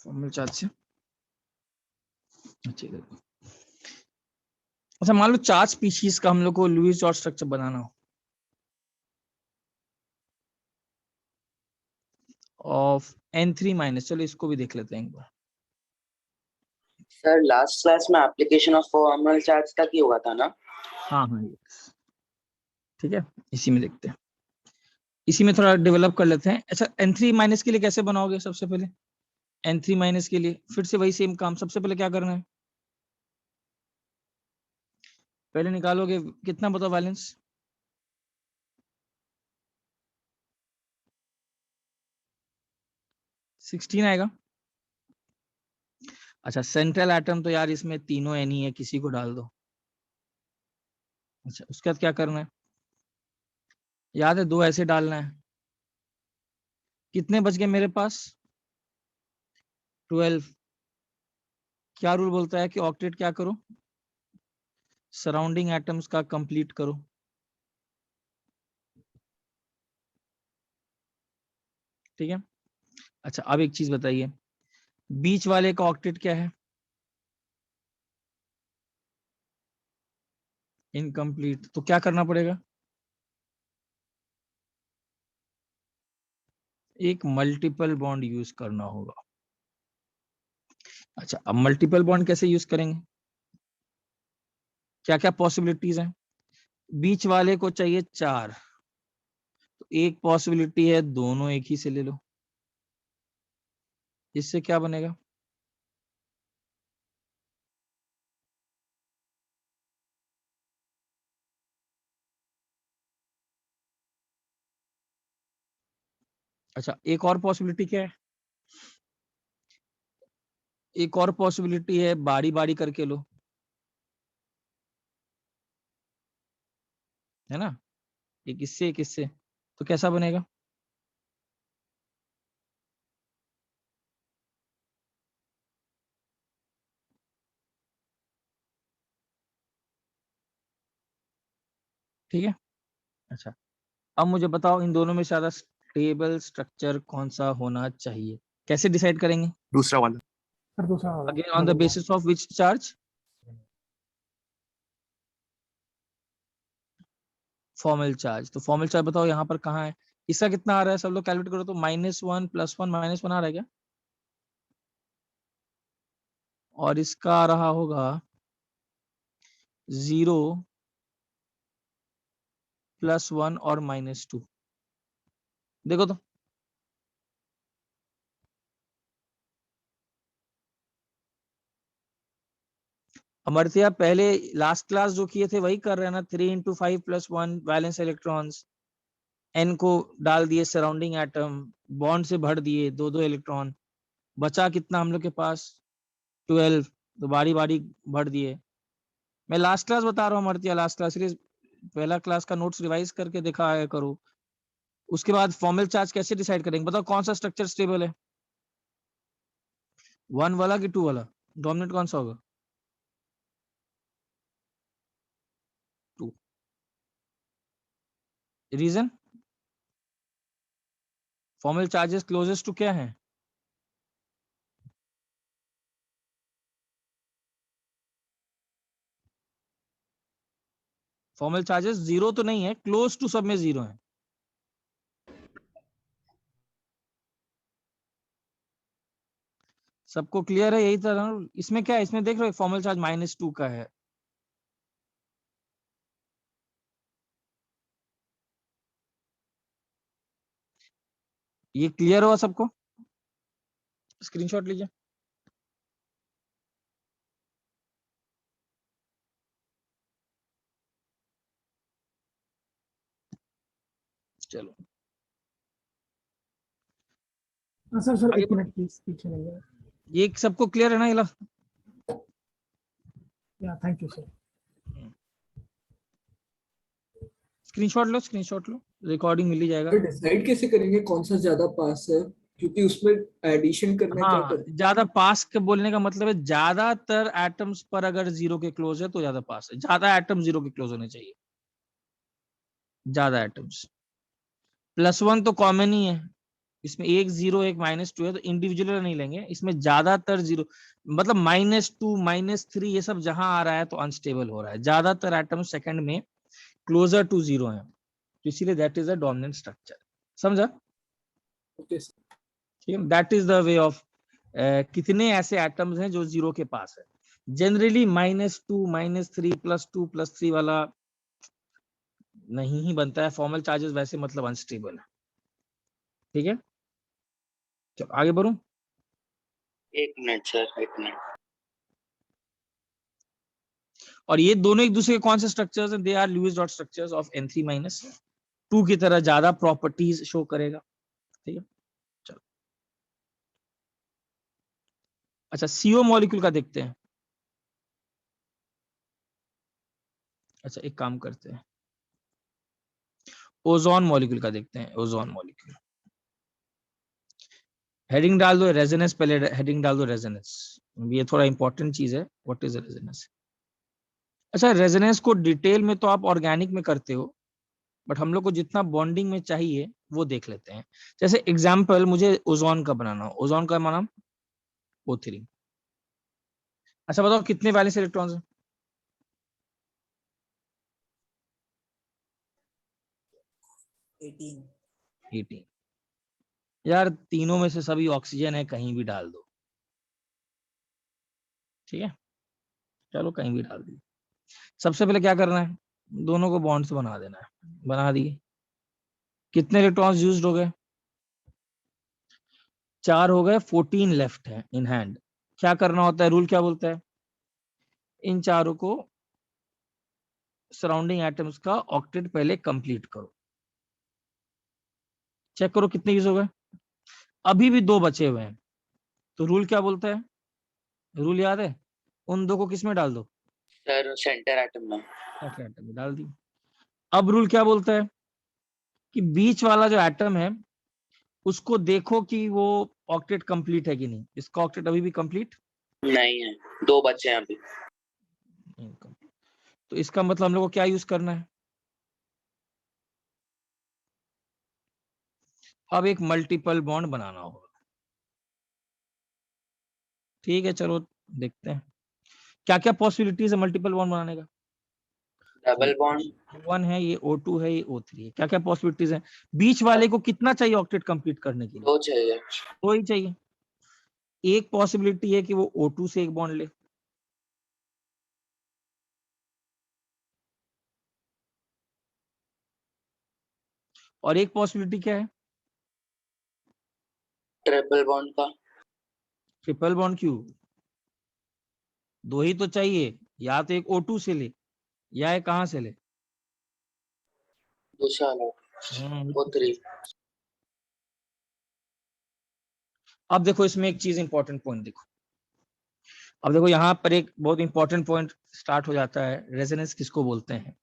Formal charge से अच्छा मान लो चार्ज स्पीशीज का हम लोग को लुईस जॉर्ज स्ट्रक्चर बनाना हो ऑफ N3 माइनस, चलो इसको भी देख लेते हैं एक बार। सर लास्ट क्लास में एप्लीकेशन ऑफ फॉर्मल चार्ज तक ही हुआ था ना? हाँ हाँ ठीक है, इसी में देखते हैं, इसी में थोड़ा डेवलप कर लेते हैं। अच्छा N3 माइनस के लिए कैसे बनाओगे? सबसे पहले N3 माइनस के लिए फिर से वही सेम काम। सबसे पहले क्या करना है, पहले निकालोगे कितना बताओ बैलेंस? 16 आएगा। अच्छा सेंट्रल एटम तो यार इसमें तीनों N ही है, किसी को डाल दो। अच्छा उसके बाद क्या करना है, याद है 2 ऐसे डालना है। कितने बच गए मेरे पास? 12। क्या रूल बोलता है कि ऑक्टेट क्या करो, सराउंडिंग एटम्स का कंप्लीट करो। ठीक है। अच्छा अब एक चीज बताइए, बीच वाले का ऑक्टेट क्या है? इनकम्प्लीट। तो क्या करना पड़ेगा, एक मल्टीपल बॉन्ड यूज करना होगा। अच्छा अब मल्टीपल बॉन्ड कैसे यूज करेंगे, क्या क्या पॉसिबिलिटीज हैं? बीच वाले को चाहिए 4, तो एक पॉसिबिलिटी है दोनों एक ही से ले लो। इससे क्या बनेगा, अच्छा एक और पॉसिबिलिटी क्या है, एक और पॉसिबिलिटी है बारी बारी करके लो, है ना, एक इससे, तो कैसा बनेगा? ठीक है। अच्छा अब मुझे बताओ इन दोनों में से ज्यादा स्टेबल स्ट्रक्चर कौन सा होना चाहिए, कैसे डिसाइड करेंगे? दूसरा वाला। सर दूसरा वाला। Again on the basis of which charge? Formal charge. तो फॉर्मल चार्ज बताओ यहाँ पर कहाँ है, इसका कितना आ रहा है, सब लोग कैलकुलेट करो तो -1 +1 -1 आ रहा है क्या? और इसका आ रहा होगा 0 +1 और -2। देखो तो अमरत्या पहले लास्ट क्लास जो किए थे वही कर रहे हैं ना, 3 × 5 + 1 वैलेंस इलेक्ट्रॉन्स, N को डाल दिए सराउंडिंग एटम, बॉन्ड से भर दिए 2-2 इलेक्ट्रॉन, बचा कितना हम लोग के पास 12, तो बारी बारी भर दिए। मैं लास्ट क्लास बता रहा हूँ अमरत्या, लास्ट क्लास सीरीज पहला क्लास का नोट्स रिवाइज करके देखा आया करो। उसके बाद फॉर्मल चार्ज कैसे डिसाइड करेंगे, बताओ कौन सा स्ट्रक्चर स्टेबल है, 1 वाला कि 2 वाला, डोमिनेंट कौन सा होगा? 2। Reason, formal charges closest to क्या है? फॉर्मल चार्जेस 0 तो नहीं है, क्लोज टू सब में 0 है। सबको क्लियर है यही तरह? इसमें क्या है, इसमें देख रहे हो फॉर्मल चार्ज -2 का है। ये क्लियर हुआ सबको? स्क्रीनशॉट लीजिए। चलो सर सर आगे 1 मिनट प्लीज पीछे नहीं है। ये सबको क्लियर है ना? इला या थैंक यू सर। स्क्रीनशॉट लो, रिकॉर्डिंग मिल ही जाएगा। डिसाइड कैसे करेंगे कौन सा ज्यादा पास है, क्योंकि उसमें एडिशन करना है, क्या हाँ करना ज्यादा पास के बोलने का मतलब है ज्यादातर एटम्स पर अगर 0 के क्लोज है तो ज्यादा पास है, ज्यादा एटम 0 के क्लोज होने चाहिए, ज्यादा एटम्स। +1 तो कॉमन ही है, इसमें एक 0 एक -2 है, तो इंडिविजुअल नहीं लेंगे। इसमें ज्यादातर 0 मतलब -2 -3 ये सब जहां आ रहा है तो अनस्टेबल हो रहा है। ज्यादातर एटम सेकंड में क्लोजर टू 0 है, तो इसीलिए that is a dominant structure. समझा? Okay sir. ठीक है, that is the way of कितने ऐसे एटम्स हैं जो 0 के पास है। जनरली -2 -3 +2 +3 वाला नहीं ही बनता है। फॉर्मल चार्जेस वैसे मतलब अनस्टेबल है। ठीक है, चलो आगे बढ़ूं। एक मिनट सर, एक मिनट। और ये दोनों एक दूसरे के कौन से स्ट्रक्चर्स हैं? They are Lewis dot structures of N3 - 2 की तरह ज्यादा प्रॉपर्टीज शो करेगा। ठीक है, चलो अच्छा CO मॉलिक्यूल का देखते हैं। अच्छा एक काम करते हैं, ओजोन मॉलिक्यूल का देखते हैं। ओजोन मॉलिक्यूल हेडिंग डाल दो रेजोनेंस, पहले हेडिंग डाल दो रेजोनेंस। ये थोड़ा इंपॉर्टेंट चीज है। What is resonance? अच्छा रेजोनेंस को डिटेल में तो आप ऑर्गेनिक में करते हो, बट हम लोग को जितना बॉन्डिंग में चाहिए वो देख लेते हैं। जैसे एग्जांपल मुझे ओजोन का बनाना हो, ओजोन का नाम O3। अच्छा बताओ कितने वैलेंस इलेक्ट्रॉन्स हैं? 18। यार तीनों में से सभी ऑक्सीजन है, कहीं भी डाल दो। ठीक है, चलो कहीं भी डाल दी। सबसे पहले क्या करना है? दोनों को बॉन्ड्स बना देना है। बना दिए। कितने इलेक्ट्रॉन्स यूज्ड हो गए? 4 हो गए। 14 लेफ्ट है इन हैंड। क्या करना होता है? रूल क्या बोलता है? इन चारों को सराउंडिंग एटम्स का ऑक्टेट पहले कंप्लीट करो। चेक करो कितने यूज हो गए। अभी भी 2 बचे हुए हैं, तो रूल क्या बोलता है? रूल याद है? उन 2 को किस में डाल दो? सर सेंटर एटम में। सेंटर एटम में डाल दी। अब रूल क्या बोलता है कि बीच वाला जो एटम है उसको देखो कि वो ऑक्टेट कंप्लीट है कि नहीं। इसका ऑक्टेट अभी भी कंप्लीट नहीं है, 2 बचे हैं अभी। तो इसका मतलब हम लोग को क्या यूज करना है? अब एक मल्टीपल बॉन्ड बनाना होगा। ठीक है, चलो देखते हैं क्या क्या पॉसिबिलिटीज है मल्टीपल बॉन्ड बनाने का। Double bond. O1 है, ये O2 है, ये O3 है। क्या क्या पॉसिबिलिटीज है? बीच वाले को कितना चाहिए ऑक्टेट कंप्लीट करने के लिए? 2 चाहिए। 2 ही चाहिए। एक पॉसिबिलिटी है कि वो O2 से एक बॉन्ड ले। और एक पॉसिबिलिटी क्या है? ट्रिपल बॉन्ड का। ट्रिपल बॉन्ड क्यों? 2 ही तो चाहिए। या तो एक O2 से ले या एक कहां से ले? दूसरा हम्म, O3। अब देखो इसमें एक चीज इंपॉर्टेंट पॉइंट देखो। अब देखो यहाँ पर एक बहुत इंपॉर्टेंट पॉइंट स्टार्ट हो जाता है। रेजोनेंस किसको बोलते हैं?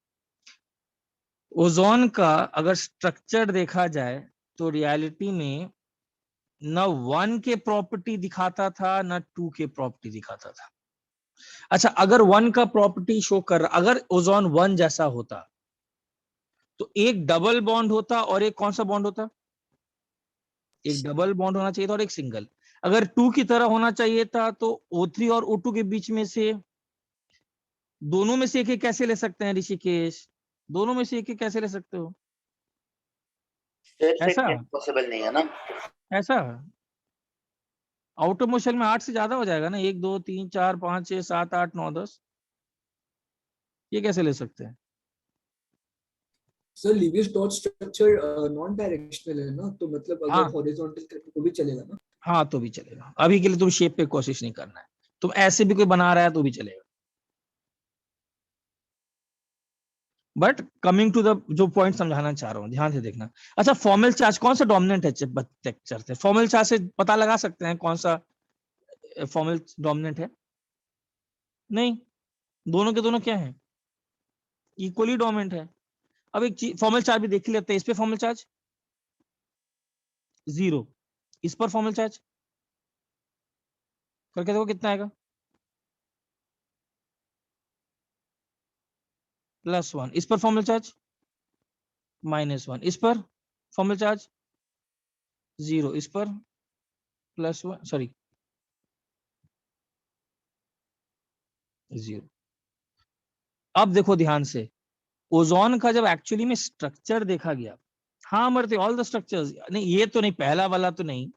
ओजोन का अगर स्ट्रक्चर देखा जाए तो रियलिटी में न 1 के प्रॉपर्टी दिखाता था न 2 के प्रॉपर्टी दिखाता था। अच्छा अगर 1 का प्रॉपर्टी शो कर रहा, अगर ओजोन 1 जैसा होता तो एक डबल बॉन्ड होता और एक कौन सा बॉन्ड होता? एक डबल बॉन्ड होना चाहिए था और एक सिंगल। अगर 2 की तरह होना चाहिए था तो O3 और O2 के बीच में से दोनों में से एक कैसे ले सकते हैं ऋषिकेश? दोनों में से एक कैसे ले सकते हो? फिर से ऐसा पॉसिबल नहीं है ना। ऐसा आउटर मोशन में 8 से ज्यादा हो जाएगा ना। 1 2 3 4 5 6 7 8 9 10। ये कैसे ले सकते हैं? Sir Lewis dot structure non directional है ना, तो मतलब हाँ अगर हॉरिजॉन्टल करें तो भी चलेगा ना। हाँ तो भी चलेगा। अभी के लिए तुम शेप पे कोशिश नहीं करना है। तुम ऐसे भी कोई बना रहा है तो भी चलेगा। बट कमिंग टू द जो पॉइंट समझाना चाह रहा हूँ, ध्यान से देखना। अच्छा फॉर्मल चार्ज कौन सा डोमिनेंट है? चेक करते हैं। फॉर्मल चार्ज से पता लगा सकते हैं कौन सा फॉर्मल डोमिनेंट है? नहीं, दोनों के दोनों क्या है? इक्वली डोमिनेंट है। अब एक चीज फॉर्मल चार्ज भी देख ही लेते हैं। इस पे फॉर्मल चार्ज 0, इस पर फॉर्मल चार्ज करके देखो कितना आएगा। +1। इस पर फॉर्मल चार्ज -1। इस पर फॉर्मल चार्ज 0, इस पर +1, सॉरी 0। अब देखो ध्यान से, ओजोन का जब एक्चुअली में स्ट्रक्चर देखा गया, हाँ मरते ऑल द स्ट्रक्चर्स, नहीं ये तो नहीं, पहला वाला तो नहीं,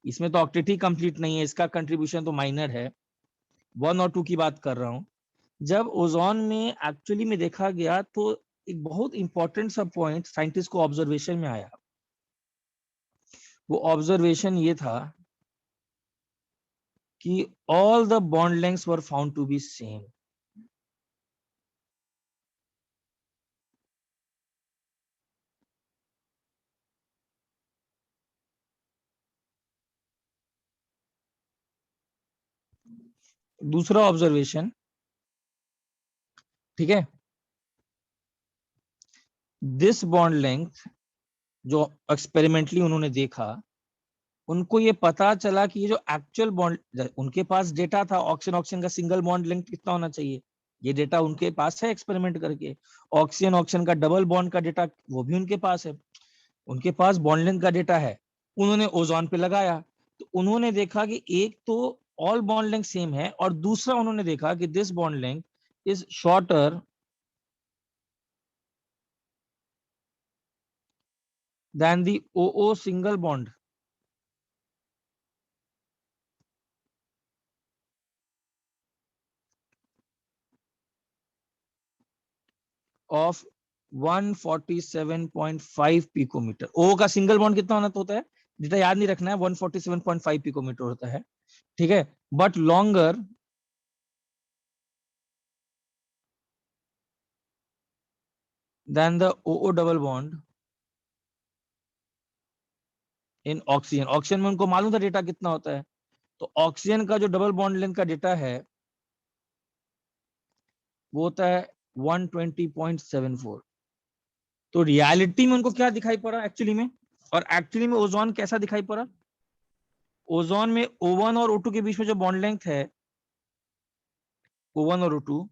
इसमें तो ऑक्टेट ही कंप्लीट नहीं है, इसका कंट्रीब्यूशन तो माइनर है, 1 और 2 की बात कर रहा हूं। जब ओजोन में एक्चुअली में देखा गया तो एक बहुत इंपॉर्टेंट सा पॉइंट साइंटिस्ट को ऑब्जर्वेशन में आया। वो ऑब्जर्वेशन ये था कि all the bond lengths were found to be same. दूसरा ऑब्जर्वेशन, ठीक है, दिस बॉन्ड लेंथ जो एक्सपेरिमेंटली उन्होंने देखा, उनको ये पता चला कि ये जो एक्चुअल बॉन्ड, उनके पास डेटा था ऑक्सीजन ऑक्सीजन का सिंगल बॉन्ड लेंथ कितना होना चाहिए, ये डेटा उनके पास है एक्सपेरिमेंट करके। ऑक्सीजन ऑक्सीजन का डबल बॉन्ड का डेटा वो भी उनके पास है, उनके पास बॉन्ड लेंथ का डेटा है। उन्होंने ओजोन पे लगाया तो उन्होंने देखा कि एक तो ऑल बॉन्ड लेंथ सेम है, और दूसरा उन्होंने देखा कि this bond length is shorter than the OO single bond of 147.5 picometer. O का सिंगल बॉन्ड कितना होता है, डेटा याद नहीं रखना है, 147.5 पिकोमीटर होता है, ठीक है, but longer than the OO double bond in oxygen. Oxygen में उनको मालूम था डेटा कितना होता है, तो ऑक्सीजन का जो डबल बॉन्ड लेंथ का डेटा है वो होता है 120.74। तो रियलिटी में उनको क्या दिखाई पड़ा एक्चुअली में, और एक्चुअली में ओजोन कैसा दिखाई पड़ा, ओजोन में O1 और O2 के बीच में जो बॉन्ड लेंथ है, O1 और O2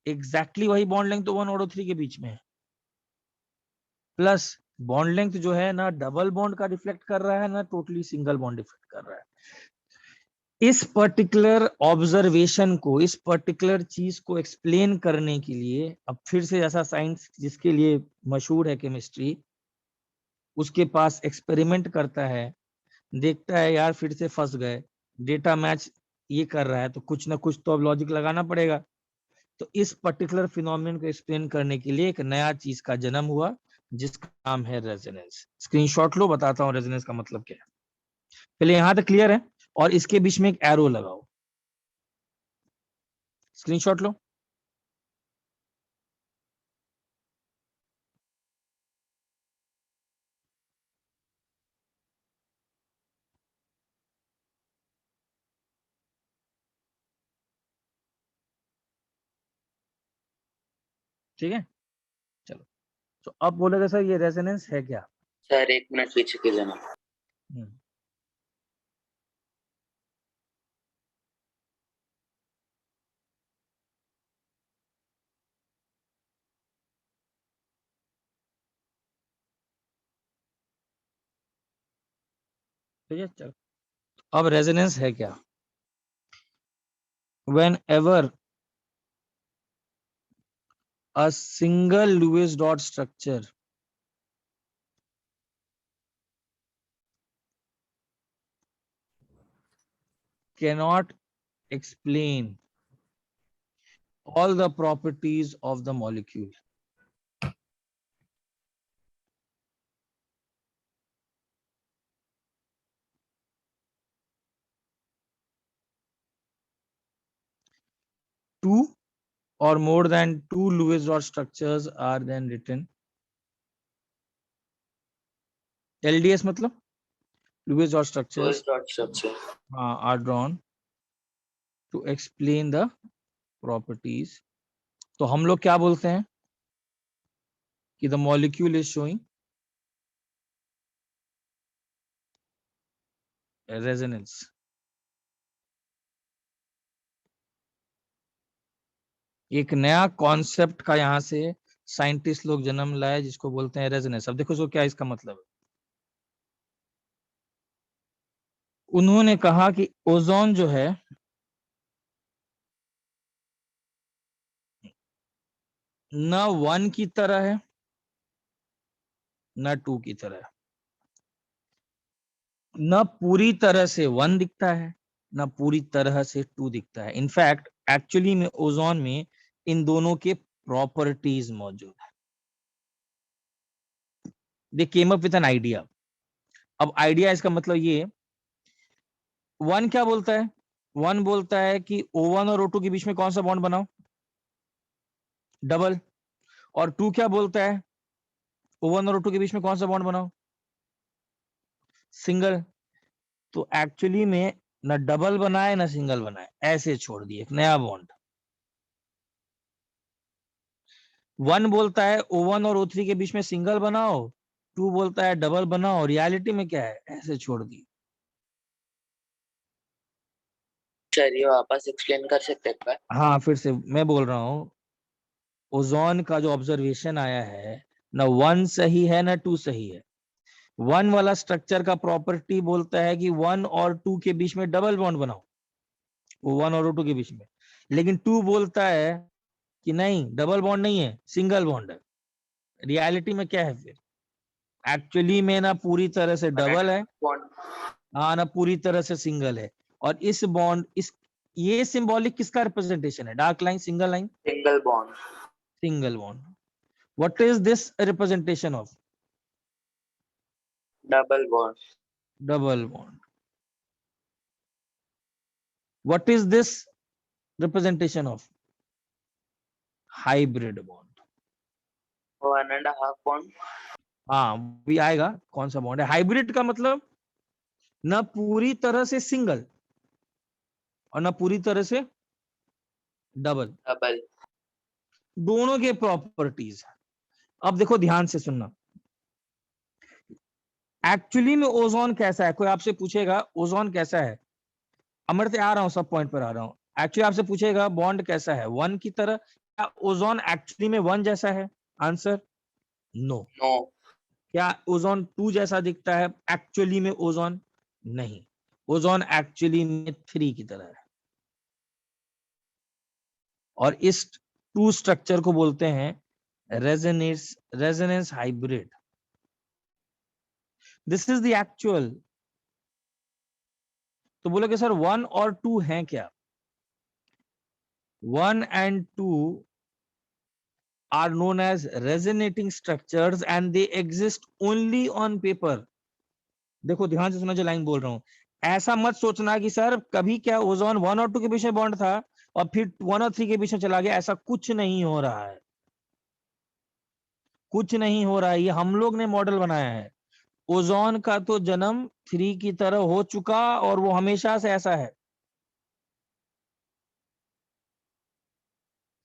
एग्जैक्टली वही बॉन्ड लेंथ O1 और O3 के बीच में है, प्लस बॉन्ड लेंथ जो है ना डबल बॉन्ड का रिफ्लेक्ट कर रहा है ना टोटली सिंगल बॉन्ड रिफ्लेक्ट कर रहा है। इस पर्टिकुलर ऑब्जर्वेशन को, इस पर्टिकुलर चीज को एक्सप्लेन करने के लिए, अब फिर से जैसा साइंस जिसके लिए मशहूर है केमिस्ट्री, उसके पास एक्सपेरिमेंट करता है, देखता है यार फिर से फंस गए, डेटा मैच ये कर रहा है, तो कुछ ना कुछ तो अब लॉजिक लगाना पड़ेगा। तो इस पर्टिकुलर फिनोमिनन को एक्सप्लेन करने के लिए एक नया चीज का जन्म हुआ जिसका नाम है रेजोनेंस। स्क्रीनशॉट लो, बताता हूँ रेजोनेंस का मतलब क्या है। पहले यहां तक क्लियर है, और इसके बीच में एक एरो लगाओ, स्क्रीनशॉट लो। ठीक है, चलो, तो अब बोलेगा सर ये रेजोनेंस है क्या। सर 1 मिनट पीछे की लेना। हम्म, ठीक है, चलो, अब रेजोनेंस है क्या। Whenever a single Lewis dot structure cannot explain all the properties of the molecule, two or more than two Lewis dot structures are then written. LDS मतलब Lewis dot structures are drawn to explain the properties. तो हम लोग क्या बोलते हैं कि the molecule is showing a resonance. एक नया कॉन्सेप्ट का यहाँ से साइंटिस्ट लोग जन्म लाए जिसको बोलते हैं रेजोनेंस। अब देखो इसको क्या इसका मतलब है। उन्होंने कहा कि ओजोन जो है न 1 की तरह है न 2 की तरह है, न पूरी तरह से 1 दिखता है न पूरी तरह से 2 दिखता है। इनफैक्ट एक्चुअली में ओजोन में इन दोनों के प्रॉपर्टीज मौजूद है। They came up with an idea. अब आइडिया इसका मतलब ये, 1 क्या बोलता है? 1 बोलता है कि O1 और O2 के बीच में कौन सा बॉन्ड बनाओ? डबल। और 2 क्या बोलता है? O1 और O2 के बीच में कौन सा बॉन्ड बनाओ? सिंगल। तो एक्चुअली में ना डबल बनाए ना सिंगल बनाए, ऐसे छोड़ दिए एक नया बॉन्ड। 1 बोलता है O1 और O3 के बीच में सिंगल बनाओ, 2 बोलता है डबल बनाओ। रियलिटी में क्या है? ऐसे छोड़ दिए। सर ये वापस एक्सप्लेन कर सकते हैं क्या? हाँ, फिर से मैं बोल रहा हूँ, ओजोन का जो ऑब्जर्वेशन आया है, ना 1 सही है ना 2 सही है। 1 वाला स्ट्रक्चर का प्रॉपर्टी बोलता है कि 1 और 2 के बीच में डबल बॉन्ड बनाओ, O1 और O2 के बीच में। लेकिन 2 बोलता है कि नहीं, डबल बॉन्ड नहीं है, सिंगल बॉन्ड है। रियलिटी में क्या है फिर? एक्चुअली में ना पूरी तरह से डबल है, बॉन्ड हाँ, ना पूरी तरह से सिंगल है। और इस बॉन्ड, इस ये सिंबॉलिक किसका रिप्रेजेंटेशन है? Dark line, single line, single bond single bond. What is this representation of? Double bond double bond. What is this representation of? Hybrid bond. 1.5 bond हाँ, भी आएगा कौन सा बॉन्ड है। हाइब्रिड का मतलब न पूरी तरह से सिंगल और न पूरी तरह से डबल, डबल दोनों के प्रॉपर्टीज। अब देखो ध्यान से सुनना, एक्चुअली में ओजोन कैसा है? कोई आपसे पूछेगा ओजोन कैसा है, अमृत आ रहा हूं, सब पॉइंट पर आ रहा हूं। एक्चुअली आपसे पूछेगा बॉन्ड कैसा है, 1 की तरह, क्या ओजोन एक्चुअली में 1 जैसा है? Answer no. नो क्या ओजोन 2 जैसा दिखता है एक्चुअली में? ओजोन नहीं, ओजोन एक्चुअली में 3 की तरह है। और इस 2 स्ट्रक्चर को बोलते हैं resonance hybrid. This is the actual. तो बोलोगे सर 1 और 2 हैं क्या? 1 and 2 are known as resonating structures and they exist only on paper. देखो ध्यान से सुना जो लाइन बोल रहा हूं। ऐसा मत सोचना कि सर कभी क्या ओजोन 1 और 2 के बीच में बॉन्ड था और फिर 1 और 3 के बीच में चला गया। ऐसा कुछ नहीं हो रहा है, कुछ नहीं हो रहा है। ये हम लोग ने मॉडल बनाया है। ओजोन का तो जन्म 3 की तरह हो चुका और वो हमेशा से ऐसा है।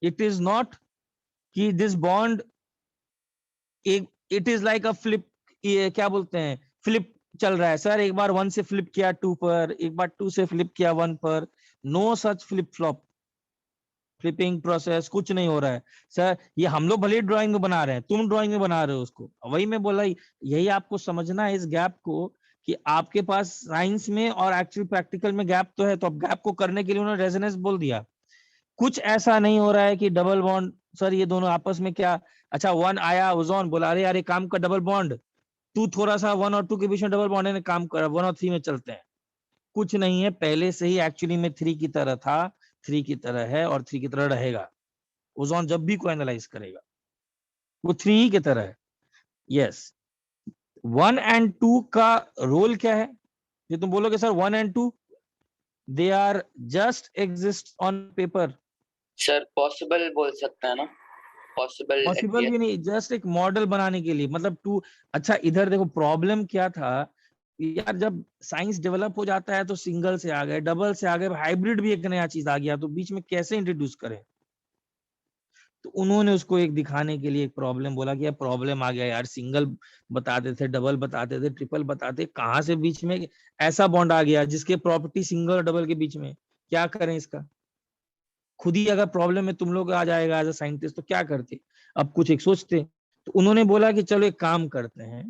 इट इज नॉट कि this bond, it is like a flip, ये क्या बोलते हैं, फ्लिप चल रहा है सर। एक बार 1 से फ्लिप किया 2 पर, एक बार 2 से फ्लिप किया 1 पर। No such flip flop, flipping process कुछ नहीं हो रहा है सर। ये हम लोग भले ड्राइंग में बना रहे हैं, तुम ड्राइंग में बना रहे हो उसको। वही मैं बोला, यही आपको समझना है इस गैप को, कि आपके पास साइंस में और एक्चुअल प्रैक्टिकल में गैप तो है। तो अब गैप को करने के लिए उन्होंने रेजोनेंस बोल दिया। कुछ ऐसा नहीं हो रहा है कि डबल बॉन्ड, सर ये दोनों आपस में क्या, अच्छा 1 आया ओजोन बोला अरे यार ये काम का डबल बॉन्ड, 2 थोड़ा सा 1 और 2 के बीच में डबल बॉन्ड है, काम कर 1 और 3 में चलते हैं। कुछ नहीं है, पहले से ही एक्चुअली में 3 की तरह था, 3 की तरह है और 3 की तरह रहेगा। ओजोन जब भी को एनालाइज करेगा वो 3 की तरह है। यस, 1 and 2 का रोल क्या है? ये तुम बोलोगे sir 1 and 2 they are just exist on paper. Sir possible बोल सकते हैं ना, पॉसिबल पॉसिबल भी नहीं, जस्ट एक मॉडल बनाने के लिए, मतलब 2। अच्छा इधर देखो प्रॉब्लम क्या था यार, जब साइंस डेवलप हो जाता है तो सिंगल से आ गए, डबल से आ गए, हाइब्रिड भी एक नया चीज आ गया, तो बीच में कैसे इंट्रोड्यूस करें? तो उन्होंने उसको एक दिखाने के लिए एक प्रॉब्लम बोला कि यार प्रॉब्लम आ गया यार, सिंगल बताते थे, डबल बताते थे, ट्रिपल बताते, कहां से बीच में ऐसा बॉन्ड आ गया जिसके प्रॉपर्टी सिंगल और डबल के बीच में, क्या करें इसका? खुद ही अगर प्रॉब्लम में तुम लोग आ जाएगा एज अ साइंटिस्ट तो क्या करते? अब कुछ एक सोचते। तो उन्होंने बोला कि चलो एक काम करते हैं,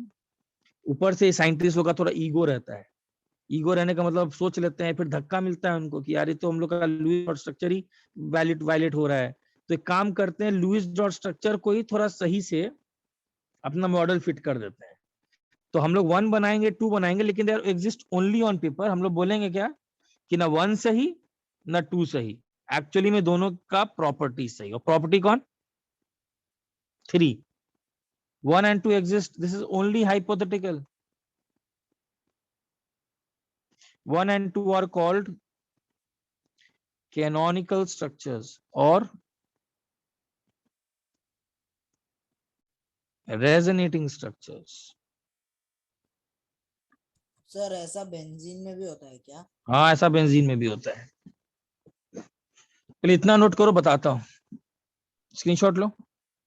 ऊपर से साइंटिस्ट लोग का थोड़ा ईगो रहता है, ईगो रहने का मतलब सोच लेते हैं, फिर धक्का मिलता है उनको कि यार ये तो हम लोग का लुईस डॉट स्ट्रक्चर ही वायलेट हो रहा है। तो एक काम करते हैं, लुईस डॉट स्ट्रक्चर को ही थोड़ा सही से अपना मॉडल फिट कर देते हैं। तो हम लोग 1 बनाएंगे, 2 बनाएंगे, लेकिन there exist only on paper. हम लोग बोलेंगे क्या कि ना 1 सही ना 2 सही, एक्चुअली में दोनों का प्रॉपर्टी सही। और प्रॉपर्टी कौन? 3। 1 and 2 exist. This is only hypothetical. 1 and 2 are called canonical structures or resonating structures. Sir ऐसा बेंजीन में भी होता है क्या? हाँ, ऐसा बेंजीन में भी होता है। पहले इतना नोट करो, बताता हूँ, स्क्रीनशॉट लो,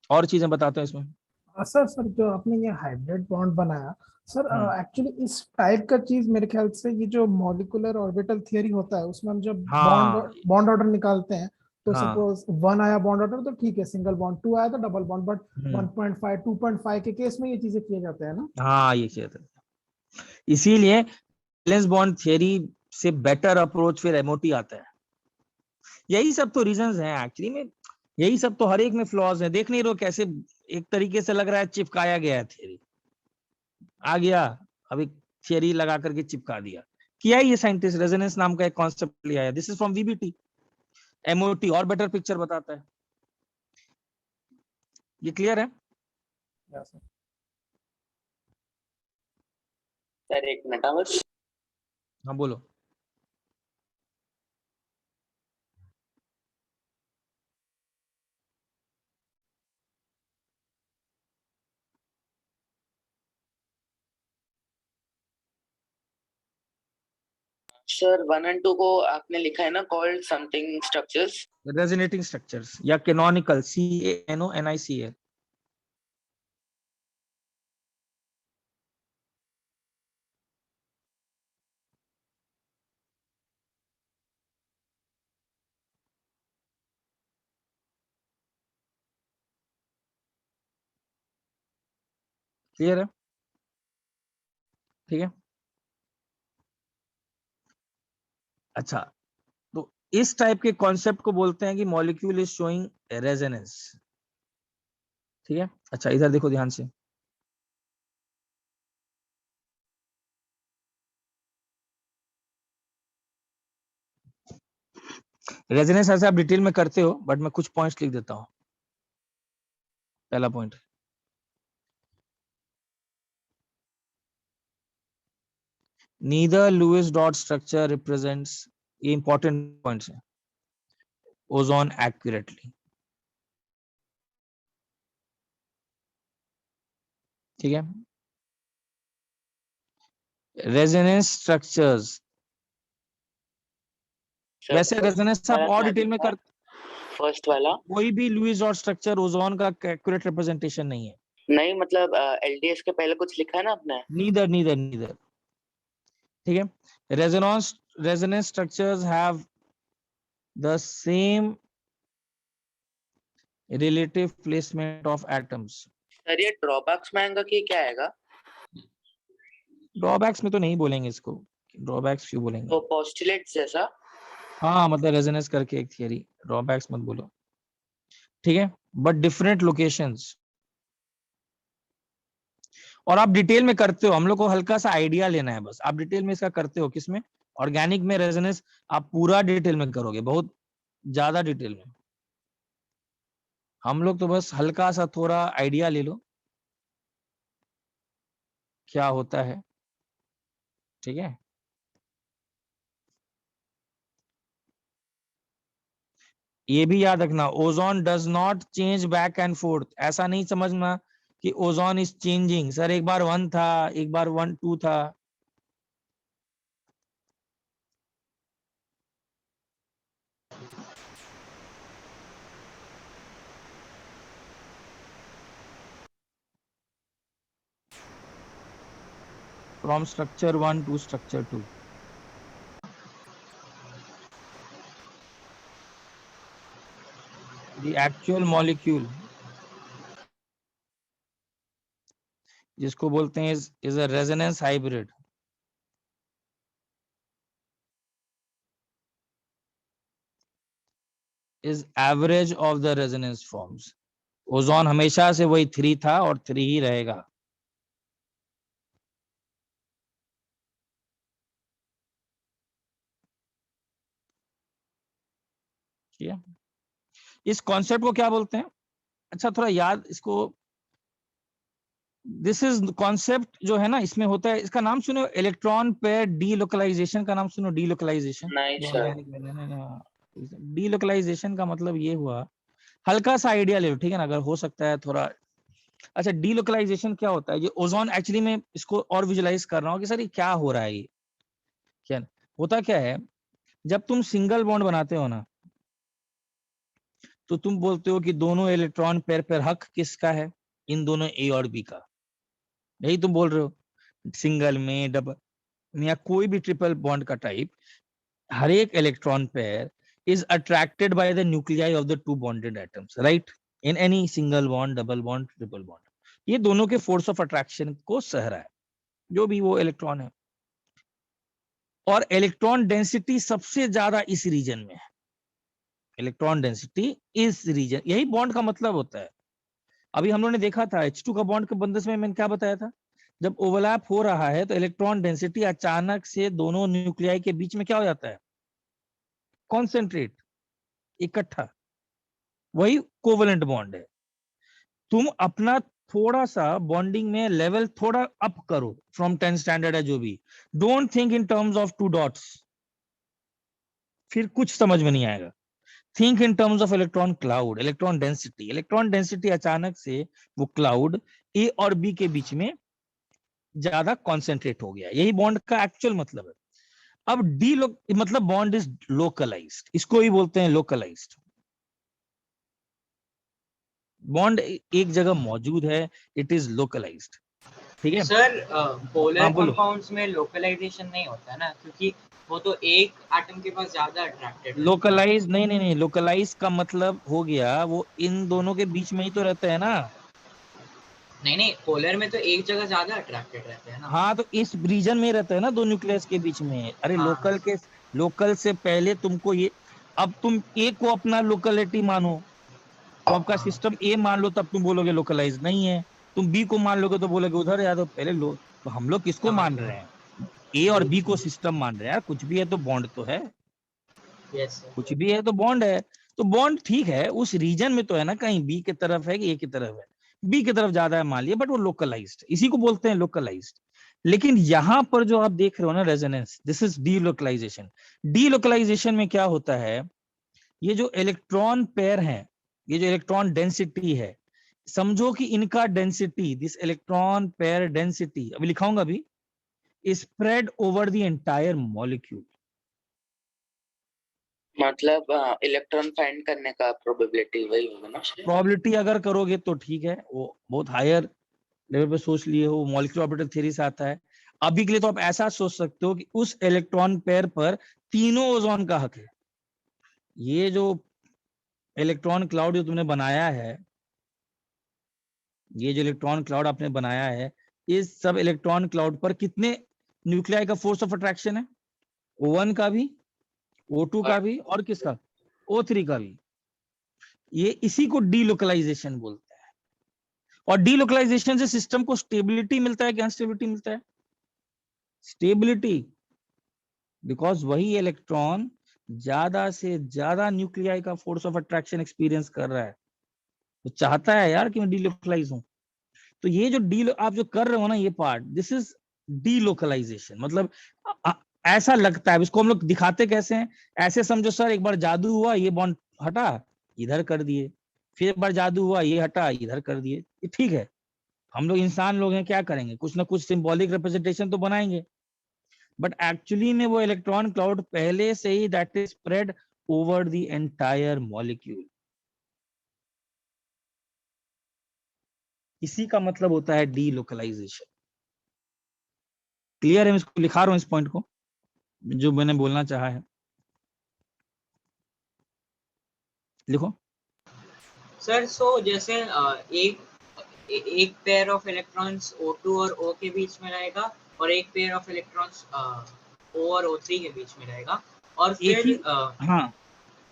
और चीजें बताता हूँ इसमें। सर जो आपने ये हाइब्रिड बॉन्ड बनाया सर, हम्म। एक्चुअली इस टाइप का चीज मेरे ख्याल से ये जो मॉलिक्यूलर ऑर्बिटल थियरी होता है उसमें हम जब हाँ बॉन्ड ऑर्डर निकालते हैं तो हाँ। सपोज 1 आया बॉन्ड ऑर्डर तो ठीक है, सिंगल बॉन्ड, 2 आया तो डबल बॉन्ड, बट हम्म। 1.5 2.5 के केस में ये चीजें किए जाते हैं ना। हाँ, ये चीज है। इसीलिए वैलेंस बॉन्ड थियरी से बेटर अप्रोच फिर एमओटी आता है। यही सब तो रीजंस हैं एक्चुअली में, यही सब तो हर एक में फ्लॉज है। देख नहीं रहो कैसे एक तरीके से लग रहा है चिपकाया गया है, थियरी आ गया, अब एक थियरी लगा करके चिपका दिया। किया ये साइंटिस्ट रेजोनेंस नाम का एक कॉन्सेप्ट लिया है। This is from VBT. MOT और बेटर पिक्चर बताता है। ये क्लियर है? सर एक मिनट बस। हाँ बोलो। सर 1 and 2 को आपने लिखा है ना called something structures. Resonating structures या कैनोनिकल, CANONICAL। क्लियर है? ठीक है। अच्छा, तो इस टाइप के कॉन्सेप्ट को बोलते हैं कि मॉलिक्यूल इज शोइंग रेजोनेंस। ठीक है। अच्छा, इधर देखो ध्यान से। रेजोनेंस ऐसे आप डिटेल में करते हो, बट मैं कुछ पॉइंट्स लिख देता हूं। पहला point, neither Lewis dot structure represents, ये important points है, ozone accurately। ठीक है। रेजोनेंस स्ट्रक्चर्स, वैसे रेजोनेंस आप और डिटेल में कर, फर्स्ट वाला कोई भी लुईस डॉट स्ट्रक्चर ओजोन का एक्यूरेट रिप्रेजेंटेशन नहीं है। नहीं, मतलब एलडीएस के पहले कुछ लिखा है ना आपने। नीदर। ठीक है। Resonance structures have the same relative placement of atoms. Sir ये ड्रॉबैक्स में आएगा कि क्या आएगा? ड्रॉबैक्स में तो नहीं बोलेंगे इसको, ड्रॉबैक्स क्यों बोलेंगे? तो पोस्टुलेट्स जैसा। हाँ, मतलब रेजोनेंस करके एक थियरी, ड्रॉबैक्स मत बोलो। ठीक है, बट डिफरेंट लोकेशंस। और आप डिटेल में करते हो, हम लोग को हल्का सा आइडिया लेना है बस। आप डिटेल में इसका करते हो किसमें? ऑर्गेनिक में रेजोनेंस आप पूरा डिटेल में करोगे, बहुत ज्यादा डिटेल में। हम लोग तो बस हल्का सा थोड़ा आइडिया ले लो क्या होता है। ठीक है। ये भी याद रखना, ozone does not change back and fourth. ऐसा नहीं समझना कि ओजोन इज चेंजिंग। सर एक बार 1 था, एक बार 1 2 था। From structure 1 to structure 2, the actual molecule जिसको बोलते हैं is a resonance hybrid। is average of the resonance forms. Ozone हमेशा से वही 3 था और 3 ही रहेगा। इस कॉन्सेप्ट को क्या बोलते हैं? अच्छा थोड़ा याद इसको, दिस इज कॉन्सेप्ट जो है ना, इसमें होता है, इसका नाम सुनो, इलेक्ट्रॉन पेयर डीलोकलाइजेशन का नाम सुनो, डीलोकलाइजेशन। नहीं सर। डीलोकलाइजेशन का मतलब ये हुआ, हल्का सा आइडिया ले लो, ठीक है ना, अगर हो सकता है थोड़ा। अच्छा, डीलोकलाइजेशन क्या होता है? ये ओजोन एक्चुअली में इसको और विजुलाइज कर रहा हूँ कि सर ये क्या हो रहा है, ये क्या होता क्या है, जब तुम सिंगल बॉन्ड बनाते हो ना, तो तुम बोलते हो कि दोनों इलेक्ट्रॉन पेयर पर हक किसका है? इन दोनों ए और बी का, यही तुम बोल रहे हो। सिंगल में, डबल या कोई भी ट्रिपल बॉन्ड का टाइप, हर एक electron pair is attracted by the nuclei of the two bonded atoms, right? In any single bond, double bond, triple bond, ये दोनों के फोर्स ऑफ अट्रैक्शन को सह रहा है, जो भी वो इलेक्ट्रॉन है। और इलेक्ट्रॉन डेंसिटी सबसे ज्यादा इस रीजन में है। इलेक्ट्रॉन डेंसिटी इस रीजन, यही बॉन्ड का मतलब होता है। अभी हम लोगों ने देखा था H2 का बॉन्ड के बंधस में मैंने क्या बताया था, जब ओवरलैप हो रहा है तो इलेक्ट्रॉन डेंसिटी अचानक से दोनों न्यूक्लियाई के बीच में क्या हो जाता है? कॉन्सेंट्रेट, इकट्ठा। वही कोवेलेंट बॉन्ड है। तुम अपना थोड़ा सा बॉन्डिंग में लेवल थोड़ा अप करो, फ्रॉम 10 स्टैंडर्ड है जो भी, don't think in terms of 2 dots, फिर कुछ समझ में नहीं आएगा। Think in terms of electron cloud, electron density. Electron density अचानक से वो क्लाउड ए और बी के बीच में ज्यादा कॉन्सेंट्रेट हो गया, यही बॉन्ड का एक्चुअल मतलब है। अब मतलब बॉन्ड इज लोकलाइज्ड, इसको ही बोलते हैं लोकलाइज्ड। बॉन्ड एक जगह मौजूद है, इट इज लोकलाइज्ड, ठीक है। सर पोलर हाँ, बोलो। कंपाउंड्स में लोकलाइजेशन नहीं होता ना, क्योंकि वो तो एक एटम के पास ज्यादा अट्रैक्टेड है। लोकलाइज नहीं, लोकलाइज का मतलब हो गया वो इन दोनों के बीच में ही तो रहते हैं ना। नहीं, पोलर में तो एक जगह ज्यादा अट्रैक्टेड रहते हैं ना। हाँ, तो इस रीजन में रहते हैं ना दो न्यूक्लियस के बीच में। अरे हाँ। लोकल से पहले तुमको ये, अब तुम ए को अपना लोकलिटी मानो, तो आपका सिस्टम ए मान लो, तब तुम बोलोगे लोकलाइज नहीं है। तुम बी को मान लोगे तो बोलोगे उधर, या तो पहले लो। तो हम लोग किसको मान रहे हैं? ए और बी को सिस्टम मान रहे हैं यार। कुछ भी है तो बॉन्ड तो है, यस सर। कुछ भी है तो बॉन्ड है। तो बॉन्ड ठीक है, उस रीजन में तो है ना, कहीं बी की तरफ है कि ए की तरफ है। बी की तरफ ज्यादा है मान लिया, बट वो लोकलाइज्ड, इसी को बोलते हैं लोकलाइज्ड। लेकिन यहां पर जो आप देख रहे हो ना resonance, this is delocalisation. Delocalisation में क्या होता है, ये जो इलेक्ट्रॉन पेयर है, ये जो इलेक्ट्रॉन डेंसिटी है, समझो कि इनका density, this electron pair density, अभी लिखाऊंगा अभी, spread over the entire molecule. मतलब इलेक्ट्रॉन फाइंड करने का प्रोबेबिलिटी वही होगा ना सर? प्रोबेबिलिटी अगर करोगे तो ठीक है, वो बहुत हायर लेवल पे सोच लिए हो, मॉलिक्यूलर ऑर्बिटल थ्योरी से आता है। अभी के लिए तो आप ऐसा सोच सकते हो कि उस इलेक्ट्रॉन पेयर पर तीनों ओजोन का हक है। ये जो इलेक्ट्रॉन क्लाउड जो तुमने बनाया है, ये जो इलेक्ट्रॉन क्लाउड आपने बनाया है, इस सब इलेक्ट्रॉन क्लाउड पर कितने न्यूक्लियाई का फोर्स ऑफ अट्रैक्शन है? O1 का भी, O2 का भी, और किसका? O3 का भी। ये इसी को डीलोकलाइजेशन बोलते हैं। और डीलोकलाइजेशन से सिस्टम को स्टेबिलिटी मिलता है कि अनस्टेबिलिटी मिलता है? स्टेबिलिटी, बिकॉज वही इलेक्ट्रॉन ज्यादा से ज्यादा न्यूक्लियाई का फोर्स ऑफ अट्रैक्शन एक्सपीरियंस कर रहा है, तो चाहता है यार कि मैं डीलोकलाइज हूं। तो ये जो आप जो कर रहे हो ना, ये पार्ट, दिस इज डीलोकलाइजेशन। मतलब ऐसा लगता है, इसको हम लोग दिखाते कैसे हैं, ऐसे समझो सर, एक बार जादू हुआ, ये बॉन्ड हटा, इधर कर दिए, फिर एक बार जादू हुआ, ये हटा, इधर कर दिए। ये ठीक है, हम लोग इंसान लोग हैं, क्या करेंगे, कुछ ना कुछ सिंबॉलिक रिप्रेजेंटेशन तो बनाएंगे। बट एक्चुअली में वो इलेक्ट्रॉन क्लाउड पहले से ही that is spread over the entire molecule. इसी का मतलब होता है डीलोकलाइजेशन। क्लियर है? मैं इसको लिखा रहा हूं, इस पॉइंट को जो मैंने बोलना चाहा है, लिखो। सर सो जैसे एक पेयर ऑफ इलेक्ट्रॉन्स O2 और O के बीच में रहेगा, और एक पेयर ऑफ इलेक्ट्रॉन्स O और O3 के बीच में रहेगा, और एक फिर ही, हाँ,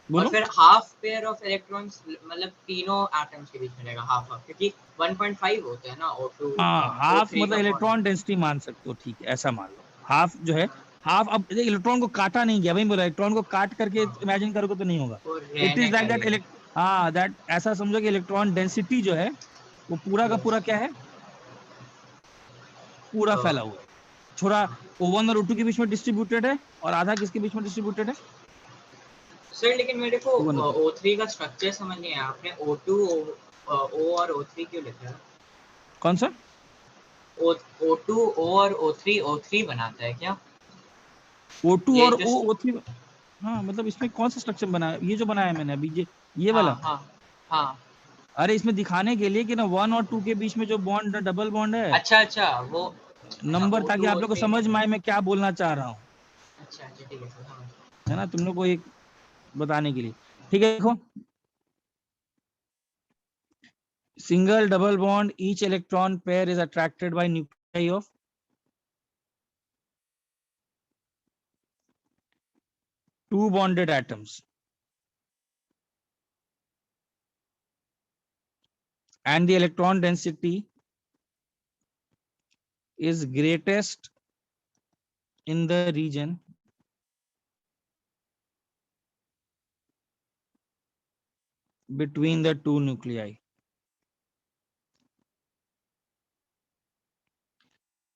और बोलो। फिर हाफ पेयर ऑफ इलेक्ट्रॉन्स मतलब तीनों एटम्स के बीच में रहेगा हाफ हाफ, क्योंकि 1.5 होता है ना O2 हाँ, हाफ O3 मतलब का इलेक्ट्रॉन डेंसिटी मान सकते हो, ठीक है, ऐसा मान लो। हाफ जो है, हाफ, अब इलेक्ट्रॉन को काटा नहीं गया, वही बोला, इलेक्ट्रॉन को काट करके हाँ। इमेजिन करोगे तो नहीं होगा। वो इट रहने इज लाइक का दैट ही है। हाँ, दैट ऐसा समझो कि इलेक्ट्रॉन डेंसिटी जो है वो पूरा का पूरा क्या है, पूरा तो फैला हुआ है। थोड़ा O1 और O2 के बीच में डिस्ट्रीब्यूटेड है, और आधा किसके बीच में डिस्ट्रीब्यूटेड है, सर लेकिन मेरे को O1 और O2। O3 का स्ट्रक्चर समझ नहीं आया, आपने O2 O और O3 क्यों लिखा है? कौन सा? O2 O और O3 बनाता है क्या? O2 ये और जो O3, हाँ, मतलब इसमें कौन सा स्ट्रक्चर बनाया, ये जो बनाया मैंने अभी, ये हाँ वाला। हाँ हाँ, अरे इसमें दिखाने के लिए कि ना 1 और 2 के बीच में जो बॉन्ड, डबल बॉन्ड है, अच्छा वो, अच्छा नंबर, ताकि O2 आप लोग को O3 समझ में। में आए मैं क्या बोलना चाह रहा हूँ, अच्छा ठीक है सर, हाँ। है ना, तुम लोग को एक बताने के लिए। ठीक है, देखो, single double bond, each electron pair is attracted by nuclei of two bonded atoms, and the electron density is greatest in the region between the two nuclei.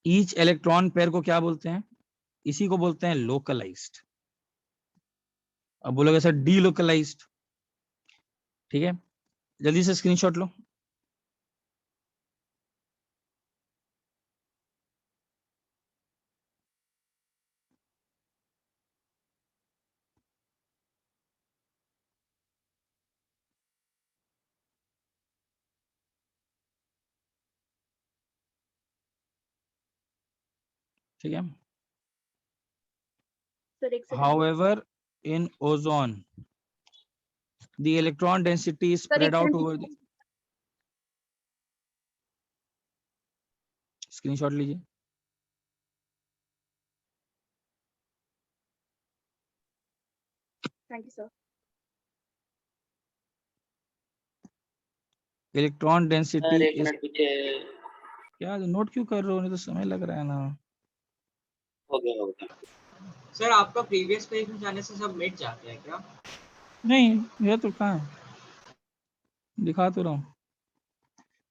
Each electron pair को क्या बोलते हैं, इसी को बोलते हैं localized। अब बोलोगे सर delocalized, ठीक है, जल्दी से स्क्रीनशॉट लो। ठीक है, however in ozone the electron density is spread out over the, screenshot लीजिए। Thank you sir. Electron density sir एक इज, मिनट पीछे। क्या नोट क्यों कर रहे हो, नहीं तो समय लग रहा है ना। हो गया हो गया। सर आपका प्रीवियस पेज में जाने से सब मिट जाते हैं क्या? नहीं, ये तो कहाँ है, दिखा तो रहा हूँ,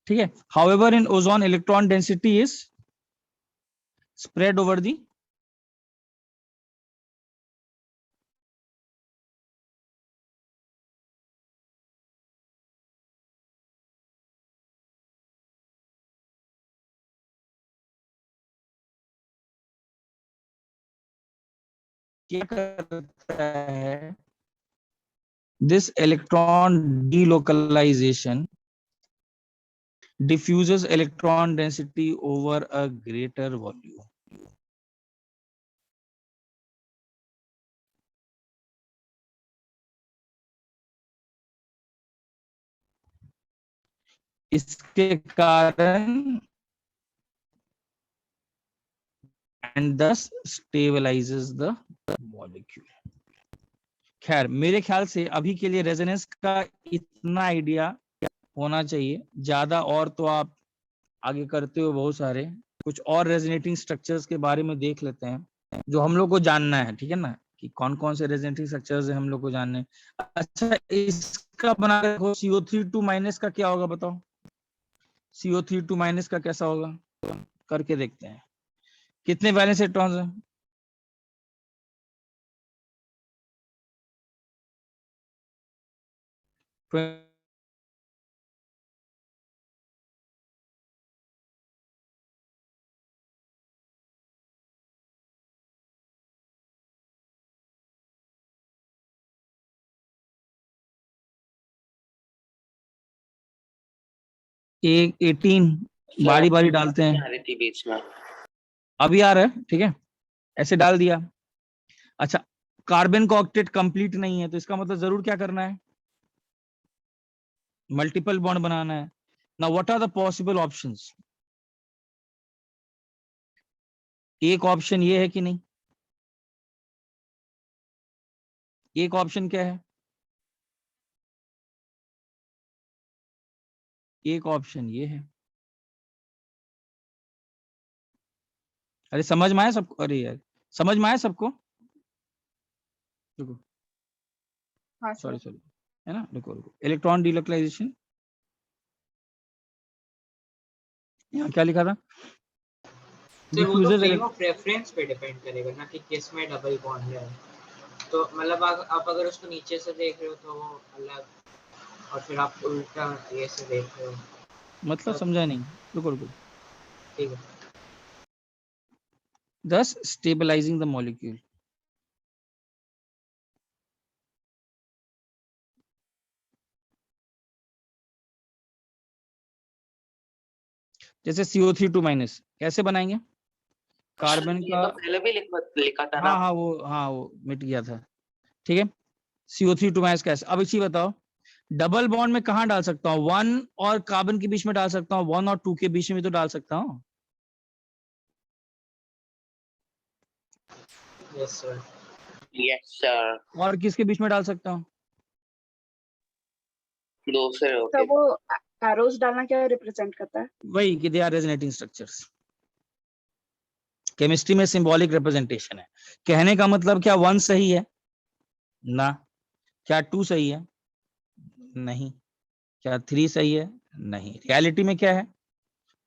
ठीक है। however in ozone electron density is spread over the, क्या करता है, this electron delocalization diffuses electron density over a greater volume। इसके कारण and thus stabilizes the molecule। खैर, मेरे ख्याल से अभी के लिए रेजोनेंस का इतना आइडिया होना चाहिए, ज्यादा और तो आप आगे करते हो बहुत सारे, कुछ और रेजोनेटिंग स्ट्रक्चर्स के बारे में देख लेते हैं जो हम लोग को जानना है, ठीक है ना, कि कौन कौन से रेजोनेटिंग स्ट्रक्चर्स है हम लोग को जानने हैं। अच्छा, इसका बना के देखो, CO3 2- का क्या होगा बताओ, CO3 2- का कैसा होगा, करके देखते हैं। कितने वैलेंस इलेक्ट्रॉन्स हैं, एक 18, बारी बारी डालते हैं, आ रही थी बीच में। अभी आ रहा है, ठीक है, ऐसे डाल दिया। अच्छा, कार्बन का ऑक्टेट कंप्लीट नहीं है, तो इसका मतलब जरूर क्या करना है, मल्टीपल बॉन्ड बनाना है। Now what are the possible options, एक ऑप्शन ये है कि नहीं, एक ऑप्शन क्या है, एक ऑप्शन ये है। अरे समझ में आया सबको? अरे यार समझ में आया सबको? रुको हाँ सॉरी सर। सॉरी, है ना, रुको रुको, इलेक्ट्रॉन डीलोकलाइजेशन, यहाँ क्या लिखा था? सर वो तो Diffuses फ्रेम ऑफ रेफरेंस पे डिपेंड करेगा ना कि किस में डबल बॉन्ड है। तो मतलब आप अगर उसको नीचे से देख रहे हो तो वो अलग, और फिर आप उल्टा ये से देख रहे हो। मतलब समझा नहीं, रुको रुको। ठीक है। Thus stabilizing the molecule. जैसे CO3 2- कैसे बनाएंगे? कार्बन ये का, तो पहले भी लिखा था ना। हाँ वो मिट गया था, ठीक है। CO3 2- कैसे? अब इसी बताओ, डबल बॉन्ड में कहाँ डाल सकता हूँ? 1 और कार्बन के बीच में डाल सकता हूँ, 1 और 2 के बीच में भी तो डाल सकता हूँ। Yes sir. Yes sir. और किसके बीच में डाल सकता हूँ? दूसरे तो ओके। वो एरोज डालना क्या रिप्रेजेंट करता है? वही कि they are resonating structures. Chemistry में सिंबॉलिक रिप्रेजेंटेशन है। कहने का मतलब क्या 1 सही है? ना। क्या 2 सही है? नहीं। क्या 3 सही है? नहीं। रियलिटी में क्या है?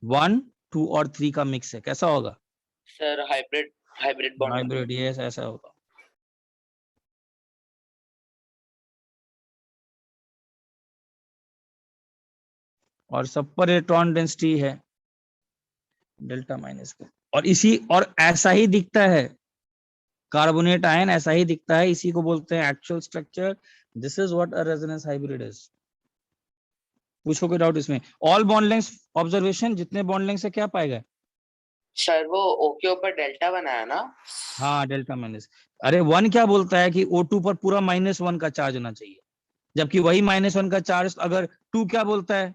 1, 2 और 3 का मिक्स है। कैसा होगा? Sir hybrid bond. Hybrid, yes ऐसा होगा। और सब पर इलेक्ट्रॉन डेंसिटी है Δ- का, और इसी और ऐसा ही दिखता है कार्बोनेट आयन, ऐसा ही दिखता है, इसी को बोलते हैं actual structure. This is what a resonance hybrid is. पूछो कोई डाउट इसमें? ऑल बॉन्ड लेंथ ऑब्जर्वेशन, जितने बॉन्ड लेंथ से क्या पाएगा? सर वो O के ऊपर डेल्टा बनाया ना। हाँ Δ-। अरे 1 क्या बोलता है कि O2 पर पूरा -1 का चार्ज होना चाहिए, जबकि वही -1 का चार्ज अगर 2 क्या बोलता है?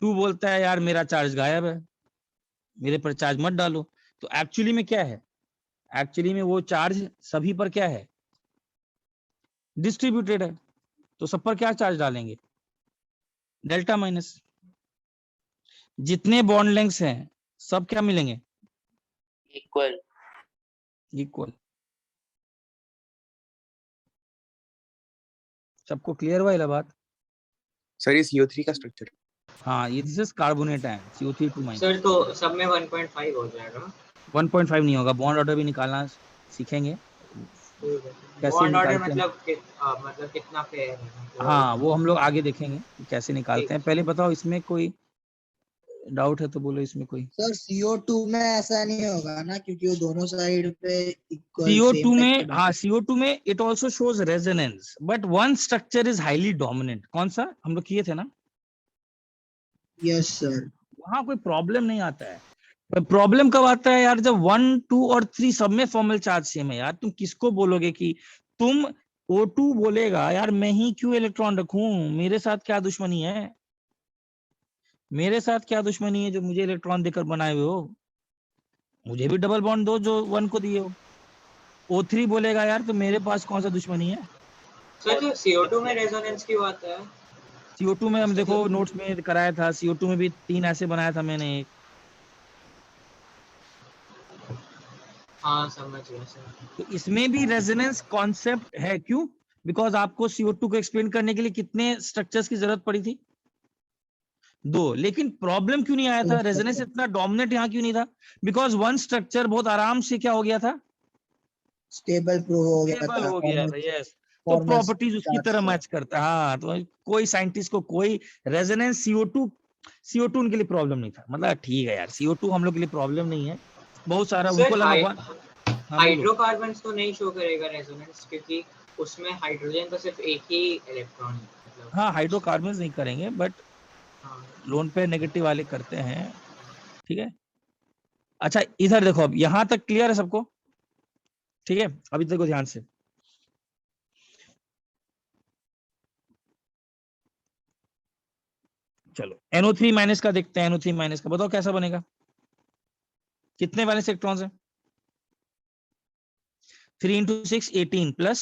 2 बोलता है यार मेरा चार्ज गायब है, मेरे पर चार्ज मत डालो। तो एक्चुअली में क्या है? एक्चुअली में वो चार्ज सभी पर क्या है? डिस्ट्रीब्यूटेड है। तो सब पर क्या चार्ज डालेंगे? Δ-। जितने बॉन्ड लेंथ्स हैं सब क्या मिलेंगे? इक्वल। इक्वल। सबको क्लियर हुआ ये बात? सर ये CO3 का स्ट्रक्चर। हाँ ये this is carbonate ion CO3 2-। Sir तो सब में 1.5 हो जाएगा। 1.5 नहीं होगा, बॉन्ड ऑर्डर भी निकालना सीखेंगे कैसे बॉन्ड ऑर्डर निकालते हैं। मतलब कितना पेयर है? हाँ वो हम लोग आगे देखेंगे कि कैसे निकालते हैं। पहले बताओ इसमें कोई डाउट है तो बोलो इसमें कोई। सर CO2 में ऐसा नहीं होगा ना, क्योंकि वो दोनों साइड पे इक्वल CO2 में, हाँ CO2 में it also shows resonance, but one structure is highly dominant. कौन सा? हम लोग किए थे ना। Yes sir. वहां कोई प्रॉब्लम नहीं आता है। प्रॉब्लम कब आता है यार? जब 1, 2 और 3 सब में फॉर्मल चार्ज सेम है। यार तुम किसको बोलोगे कि तुम O2 बोलेगा यार मैं ही क्यों इलेक्ट्रॉन रखूं, मेरे साथ क्या दुश्मनी है? मेरे साथ क्या दुश्मनी है जो मुझे इलेक्ट्रॉन देकर बनाए हुए हो? मुझे भी डबल बॉन्ड दो जो 1 को दिए हो। O3 बोलेगा यार तो मेरे पास कौन सा दुश्मनी है? सर तो CO2 में रेजोनेंस क्यों आता है? CO2 में हम देखो नोट्स में कराया था, CO2 में भी 3 ऐसे बनाया था मैंने एक। हाँ समझ गया सर। तो इसमें भी रेजोनेंस कॉन्सेप्ट है। क्यों? बिकॉज आपको CO2 को एक्सप्लेन करने के लिए कितने स्ट्रक्चर्स की जरूरत पड़ी थी? 2। लेकिन प्रॉब्लम क्यों नहीं आया था? रेजोनेंस इतना डोमिनेट यहाँ क्यों नहीं था? बिकॉज वन स्ट्रक्चर बहुत आराम से क्या हो गया था? स्टेबल प्रूव हो गया स्टेबल था। हो गया था, यस। तो प्रॉपर्टीज उसकी तरह मैच करता है। हाँ तो कोई साइंटिस्ट को कोई रेजोनेंस CO2 उनके लिए प्रॉब्लम नहीं था। मतलब ठीक है यार, CO2 हम लोग के लिए प्रॉब्लम नहीं है। बहुत सारा उनको लगा हुआ। हाँ, हाइड्रोकार्बन्स तो नहीं शो करेगा रेजोनेंस, क्योंकि उसमें हाइड्रोजन का सिर्फ एक ही इलेक्ट्रॉन मतलब। हाँ हाइड्रोकार्बन नहीं करेंगे, बट हाँ। लोन पे नेगेटिव वाले करते हैं, ठीक है। अच्छा इधर देखो, अब यहां तक क्लियर है सबको? ठीक है, अभी देखो ध्यान से। चलो NO3- का देखते हैं। NO3- का बताओ कैसा बनेगा? कितने वैलेंस इलेक्ट्रॉन्स हैं? 3 × 6 18 प्लस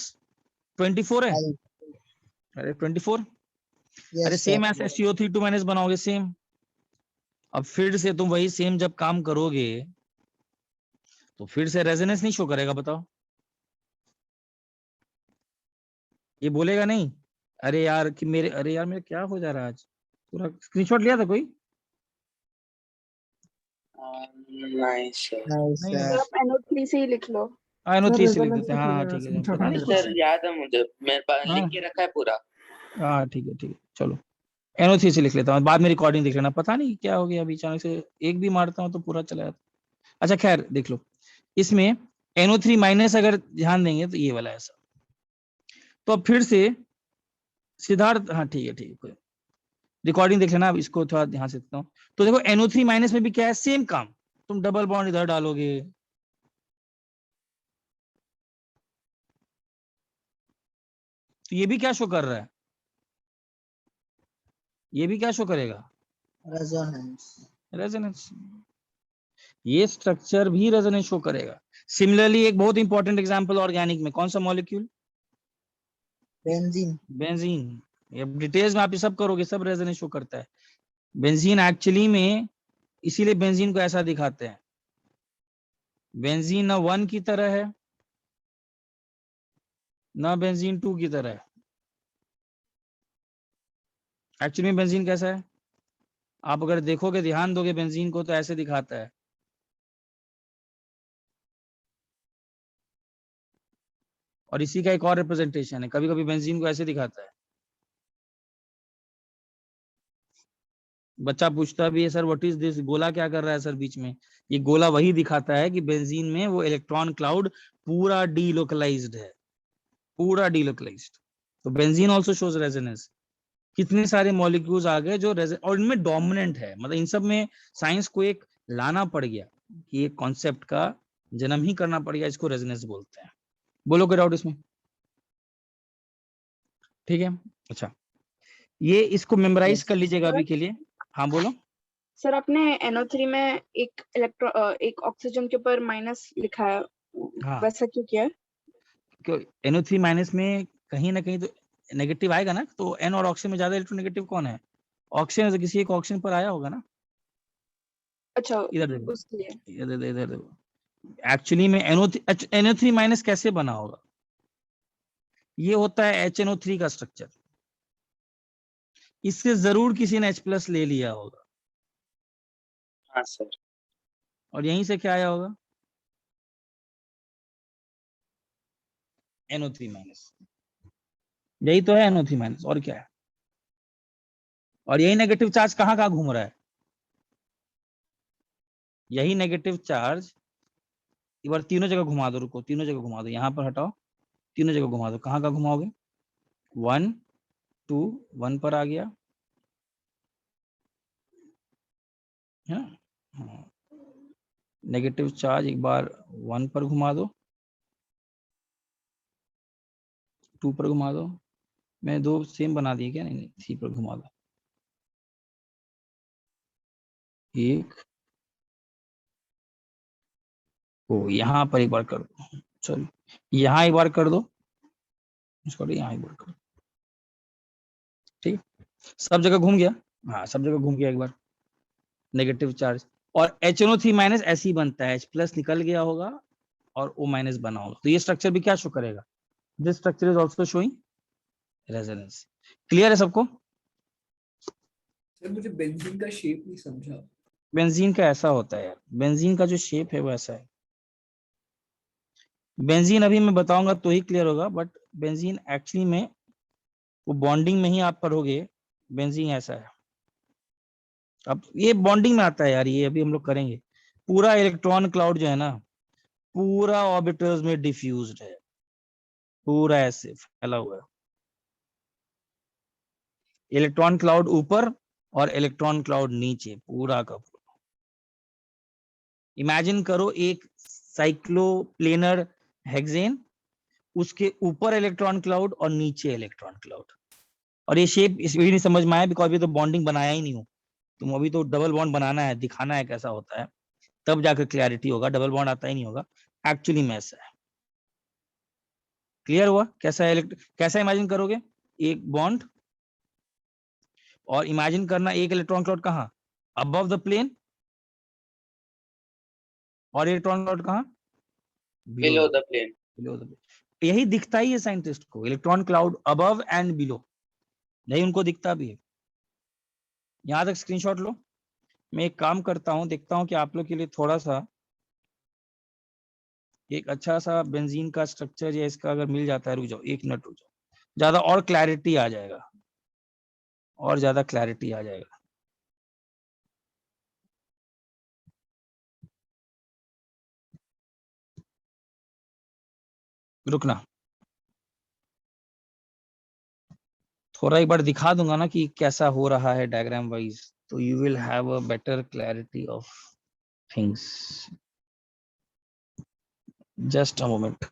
24 है। अरे 24। अरे सेम ऐसे CO3 2- बनाओगे सेम। अब फिर से तुम वही सेम जब काम करोगे तो फिर से रेजोनेंस नहीं शो करेगा, बताओ। ये बोलेगा नहीं अरे यार कि मेरे, अरे यार मेरे क्या हो जा रहा है आज, पूरा स्क्रीनशॉट लिया था कोई? नहीं सर। नहीं नहीं सर सर। आप NO3 से ही लिख लो। NO3 से लिख resonance देते हैं, लिख हाँ लीजिएगा, ठीक है, screenshot पता नहीं नहीं लेना। कुछ, सर याद है मुझे, मेरे पास हाँ लिख के रखा है पूरा। हाँ ठीक है चलो, NO3 से लिख लेता हूँ, बाद में रिकॉर्डिंग देख लेना, पता नहीं क्या हो गया अभी अचानक से, एक भी मारता हूँ तो पूरा चला जाता। अच्छा खैर देख लो, इसमें NO3 माइनस अगर ध्यान देंगे तो ये वाला ऐसा, तो अब फिर से सिद्धार्थ, हाँ ठीक है कोई रिकॉर्डिंग देख लेना, अब इसको थोड़ा ध्यान से देखता हूँ। तो देखो NO3 माइनस में भी क्या है, सेम काम, तुम डबल बॉन्ड इधर डालोगे, तो ये भी क्या शो कर रहा है, ये भी क्या शो करेगा, रेजोनेंस। रेजोनेंस, ये स्ट्रक्चर भी रेजोनेंस शो करेगा। सिमिलरली एक बहुत इंपॉर्टेंट एग्जांपल ऑर्गेनिक में, कौन सा मॉलिक्यूल, बेंजीन। बेंजीन। ये डिटेल्स में आप ये सब करोगे, सब रेजोनेंस शो करता है। बेंजीन एक्चुअली में, इसीलिए बेंजीन को ऐसा दिखाते हैं, बेंजीन ना 1 की तरह है ना बेंजीन 2 की तरह है। एक्चुअली में बेंजीन कैसा है, आप अगर देखोगे ध्यान दोगे बेंजीन को तो ऐसे दिखाता है, और इसी का एक और रिप्रेजेंटेशन है, कभी कभी बेंजीन को ऐसे दिखाता है। बच्चा पूछता भी है सर व्हाट इज दिस, गोला क्या कर रहा है सर बीच में, ये गोला वही दिखाता है कि बेंजीन में वो इलेक्ट्रॉन क्लाउड पूरा डीलोकलाइज्ड है, पूरा डीलोकलाइज्ड। तो बेंजीन आल्सो शोज रेजोनेंस। कितने सारे मॉलिक्यूल्स आ गए जो और इनमें डोमिनेंट है, मतलब इन सब में साइंस को एक लाना पड़ गया कि एक कॉन्सेप्ट का जन्म ही करना पड़ गया, इसको रेजोनेंस बोलते हैं। बोलो कोई डाउट इसमें, ठीक है। अच्छा ये इसको मेमोराइज कर लीजिएगा अभी के लिए, हाँ बोलो। सर आपने NO3 में एक ऑक्सीजन के ऊपर माइनस लिखा है, हाँ वैसा क्यों किया है? क्यों NO3 माइनस में कहीं ना कहीं तो नेगेटिव आएगा ना, तो N और ऑक्सीजन में ज्यादा इलेक्ट्रोनेगेटिव कौन है, ऑक्सीजन, तो किसी एक ऑक्सीजन पर आया होगा ना। अच्छा, इधर देखो, उसके लिए। इधर देखो, एक्चुअली में NO3 माइनस कैसे बना होगा, ये होता है HNO3 का स्ट्रक्चर, इससे जरूर किसी ने H+ ले लिया होगा, हाँ सर। और यहीं से क्या आया होगा, NO3 माइनस, यही तो है NO3 माइनस, और क्या है। और यही नेगेटिव चार्ज कहाँ कहाँ घूम रहा है, यही नेगेटिव चार्ज, एक बार तीनों जगह घुमा दो, रुको तीनों जगह घुमा दो, यहाँ पर हटाओ, तीनों जगह घुमा दो, कहाँ कहाँ घुमाओगे, 1 2 1 पर आ गया, नेगेटिव चार्ज एक बार 1 पर घुमा दो, 2 पर घुमा दो, मैं 2 सेम बना दिए क्या, नहीं 3 पर घुमा दो, 1 ओ यहाँ पर एक बार कर दो, सॉरी यहाँ एक बार कर दो, इसको यहाँ एक बार कर दो, ठीक है सब जगह घूम गया, हाँ सब जगह घूम गया एक बार नेगेटिव चार्ज। और HNO3 माइनस ऐसे ही बनता है, H+ निकल गया होगा और O माइनस बना होगा, तो ये स्ट्रक्चर भी क्या शो करेगा, this structure is also showing resonance. Clear है सबको? सर मुझे बेंजीन का शेप नहीं समझा। बेंजीन का ऐसा होता है यार, बेंजीन का जो शेप है वो ऐसा है, बेंजीन अभी मैं बताऊंगा तो ही क्लियर होगा, बट बेंजीन एक्चुअली में वो बॉन्डिंग में ही आप पढ़ोगे, बेंजीन ऐसा है। अब ये बॉन्डिंग में आता है यार, ये अभी हम लोग करेंगे। पूरा इलेक्ट्रॉन क्लाउड जो है ना, पूरा ऑर्बिटल्स में डिफ्यूज्ड है, पूरा ऐसे फैला हुआ है, इलेक्ट्रॉन क्लाउड ऊपर और इलेक्ट्रॉन क्लाउड नीचे, पूरा का पूरा। इमेजिन करो एक साइक्लोप्लेनर हेक्सेन, उसके ऊपर इलेक्ट्रॉन क्लाउड और नीचे इलेक्ट्रॉन क्लाउड, और ये शेप इसलिए नहीं समझ में आया बिकॉज अभी तो बॉन्डिंग बनाया ही नहीं हो तुम, अभी तो डबल बॉन्ड बनाना है, दिखाना है कैसा होता है, तब जाकर क्लैरिटी होगा, डबल बॉन्ड आता ही नहीं होगा एक्चुअली में ऐसा है। क्लियर हुआ कैसा है, कैसा इमेजिन करोगे, एक बॉन्ड और इमेजिन करना एक इलेक्ट्रॉन क्लाउड कहाँ, above the plane और इलेक्ट्रॉन क्लाउड कहाँ? below the plane. below the plane. यही दिखता ही है साइंटिस्ट को, electron cloud above and below, यही उनको दिखता भी है। यहां तक स्क्रीनशॉट लो। मैं एक काम करता हूं, देखता हूं कि आप लोग के लिए थोड़ा सा एक अच्छा सा बेंजीन का स्ट्रक्चर या इसका अगर मिल जाता है, रुक जाओ 1 मिनट रुक जाओ, ज्यादा और क्लैरिटी आ जाएगा, और ज्यादा क्लैरिटी आ जाएगा। रुकना, थोड़ा एक बार दिखा दूंगा ना कि कैसा हो रहा है डायग्राम वाइज, तो you will have a better clarity of things. Just a moment.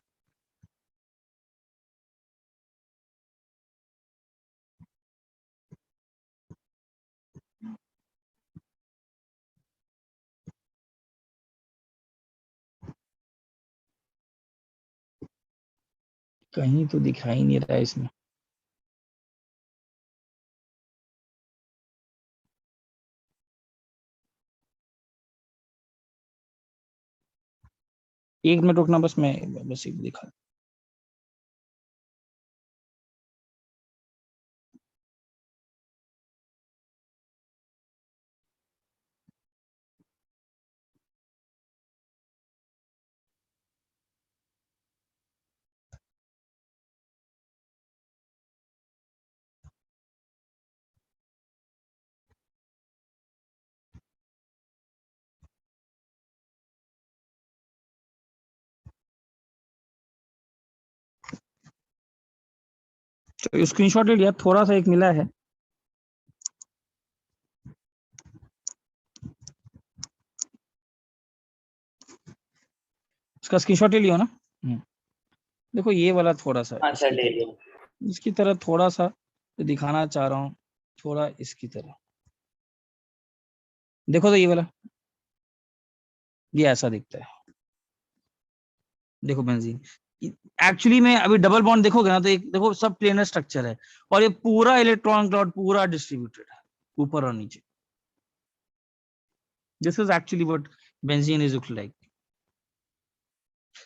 कहीं तो दिखाई नहीं रहा है इसमें। एक मिनट रुकना, बस मैं बस एक दिखा। तो स्क्रीनशॉट ले लिया, थोड़ा सा एक मिला है, उसका स्क्रीनशॉट ले लियो ना। देखो ये वाला थोड़ा सा हाँ सर, ले लिया। इसकी तरह थोड़ा सा तो दिखाना चाह रहा हूँ, थोड़ा इसकी तरह देखो, तो ये वाला ये ऐसा दिखता है। देखो बेंजीन एक्चुअली में अभी डबल बॉन्ड देखोगे ना, तो एक देखो सब प्लेनर स्ट्रक्चर है, और ये पूरा इलेक्ट्रॉन क्लाउड पूरा डिस्ट्रीब्यूटेड है ऊपर और नीचे। This is actually what benzene is look like.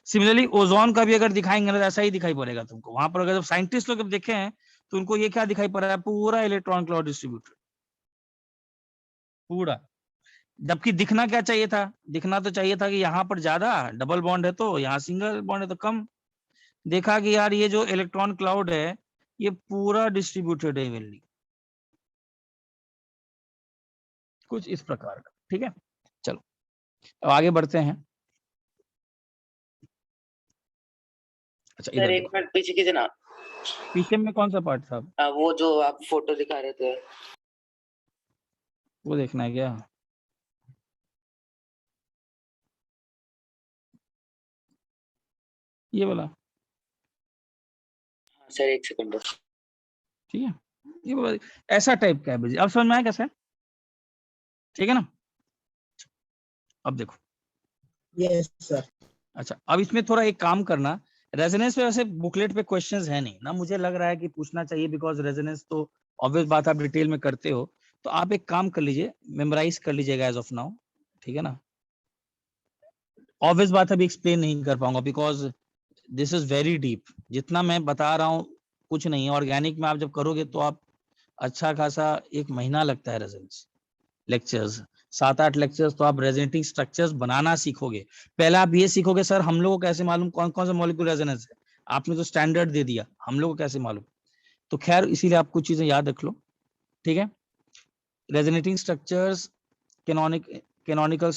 Similarly ozone का भी अगर दिखाएंगे ना, तो ऐसा ही दिखाई पड़ेगा तुमको। वहां पर अगर जब साइंटिस्ट लोग देखे हैं तो उनको ये क्या दिखाई पड़ रहा है, पूरा इलेक्ट्रॉन क्लाउड डिस्ट्रीब्यूटेड पूरा। जबकि दिखना क्या चाहिए था, दिखना तो चाहिए था कि यहाँ पर ज्यादा डबल बॉन्ड है तो यहाँ सिंगल बॉन्ड है तो कम। देखा कि यार ये जो इलेक्ट्रॉन क्लाउड है ये पूरा डिस्ट्रीब्यूटेड है इवनली, कुछ इस प्रकार का। ठीक है, चलो अब आगे बढ़ते हैं। अच्छा सर इधर एक देखो, मिनट पीछे कीजिए ना। पीछे में कौन सा पार्ट था, वो जो आप फोटो दिखा रहे थे। वो देखना है क्या? ये वाला? हाँ सर, एक सेकंड। ठीक है, ये वाला ऐसा टाइप का है। अब समझ में आया कैसे? ठीक है ना। अब देखो, यस सर। अच्छा अब इसमें थोड़ा एक काम करना, रेजोनेंस पे वैसे बुकलेट पे क्वेश्चंस है नहीं ना, मुझे लग रहा है कि पूछना चाहिए, बिकॉज रेजोनेंस तो ऑब्वियस बात आप डिटेल में करते हो। तो आप एक काम कर लीजिए, मेमोराइज कर लीजिएगा एज ऑफ नाउ, ठीक है ना। ऑब्वियस बात अभी एक्सप्लेन नहीं कर पाऊंगा, because this is very deep. जितना मैं बता रहा हूँ कुछ नहीं है, ऑर्गेनिक में आप जब करोगे तो आप अच्छा खासा 1 महीना लगता है रेजोनेंस लेक्चर्स, 7-8 लेक्चर्स, तो आप रेजोनेटिंग स्ट्रक्चर्स बनाना सीखोगे। पहले आप ये सीखोगे सर हम लोगों को कैसे मालूम कौन कौन सा मॉलिक्यूलर रेजोनेंस है, आपने तो स्टैंडर्ड दे दिया, हम लोगों को कैसे मालूम। तो खैर इसीलिए आप कुछ चीजें याद रख लो, ठीक है। रेजोनेटिंग स्ट्रक्चर्स, कैनोनिकल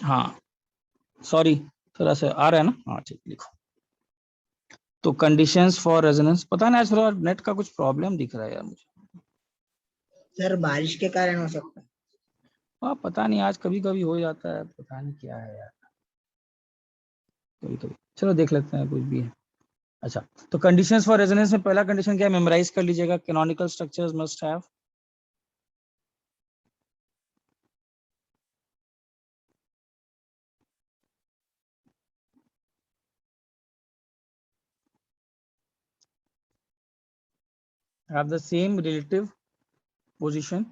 हाँ सॉरी, थोड़ा सा आ रहा है ना, हाँ ठीक, लिखो। तो कंडीशंस फॉर रेजोनेंस, पता नहीं आज थोड़ा नेट का कुछ प्रॉब्लम दिख रहा है यार मुझे। सर बारिश के कारण हो सकता है। हाँ पता नहीं, आज कभी कभी हो जाता है, पता नहीं क्या है यार, कभी कभी। चलो देख लेते हैं कुछ भी है। अच्छा, तो कंडीशंस फॉर रेजोनेंस में पहला कंडीशन क्या है, मेमोराइज कर लीजिएगा, canonical structures must have the same relative position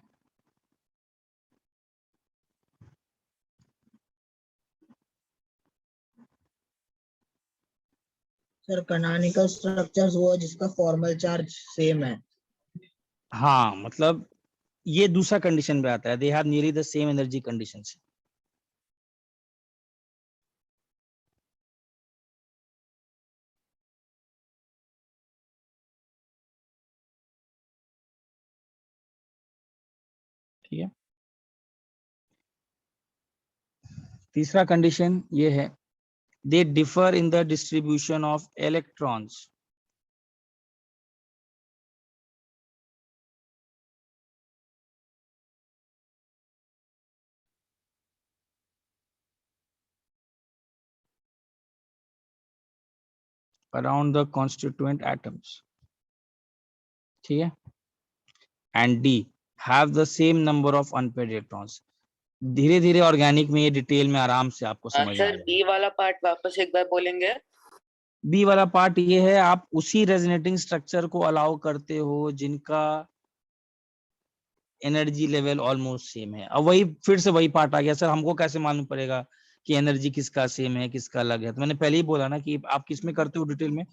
sir canonical structures वो है जिसका फॉर्मल चार्ज सेम है। हाँ मतलब ये दूसरा कंडीशन में आता है, they have nearly the same energy conditions. ठीक है, तीसरा कंडीशन ये है, they differ in the distribution of electrons. around the constituent atoms, ठीक है, and D have the same number of unpaired electrons। धीरे धीरे ऑर्गेनिक में ये डिटेल में आराम से आपको समझ में आ सर जाएगा। बी वाला पार्ट वापस एक बार बोलेंगे? बी वाला पार्ट ये है, आप उसी रेजोनेटिंग स्ट्रक्चर को अलाउ करते हो जिनका एनर्जी लेवल ऑलमोस्ट सेम है। अब वही फिर से वही पार्ट आ गया, सर हमको कैसे मालूम पड़ेगा कि एनर्जी किसका सेम है किसका अलग है? तो मैंने पहले ही बोला ना कि आप किस में करते हो डिटेल में,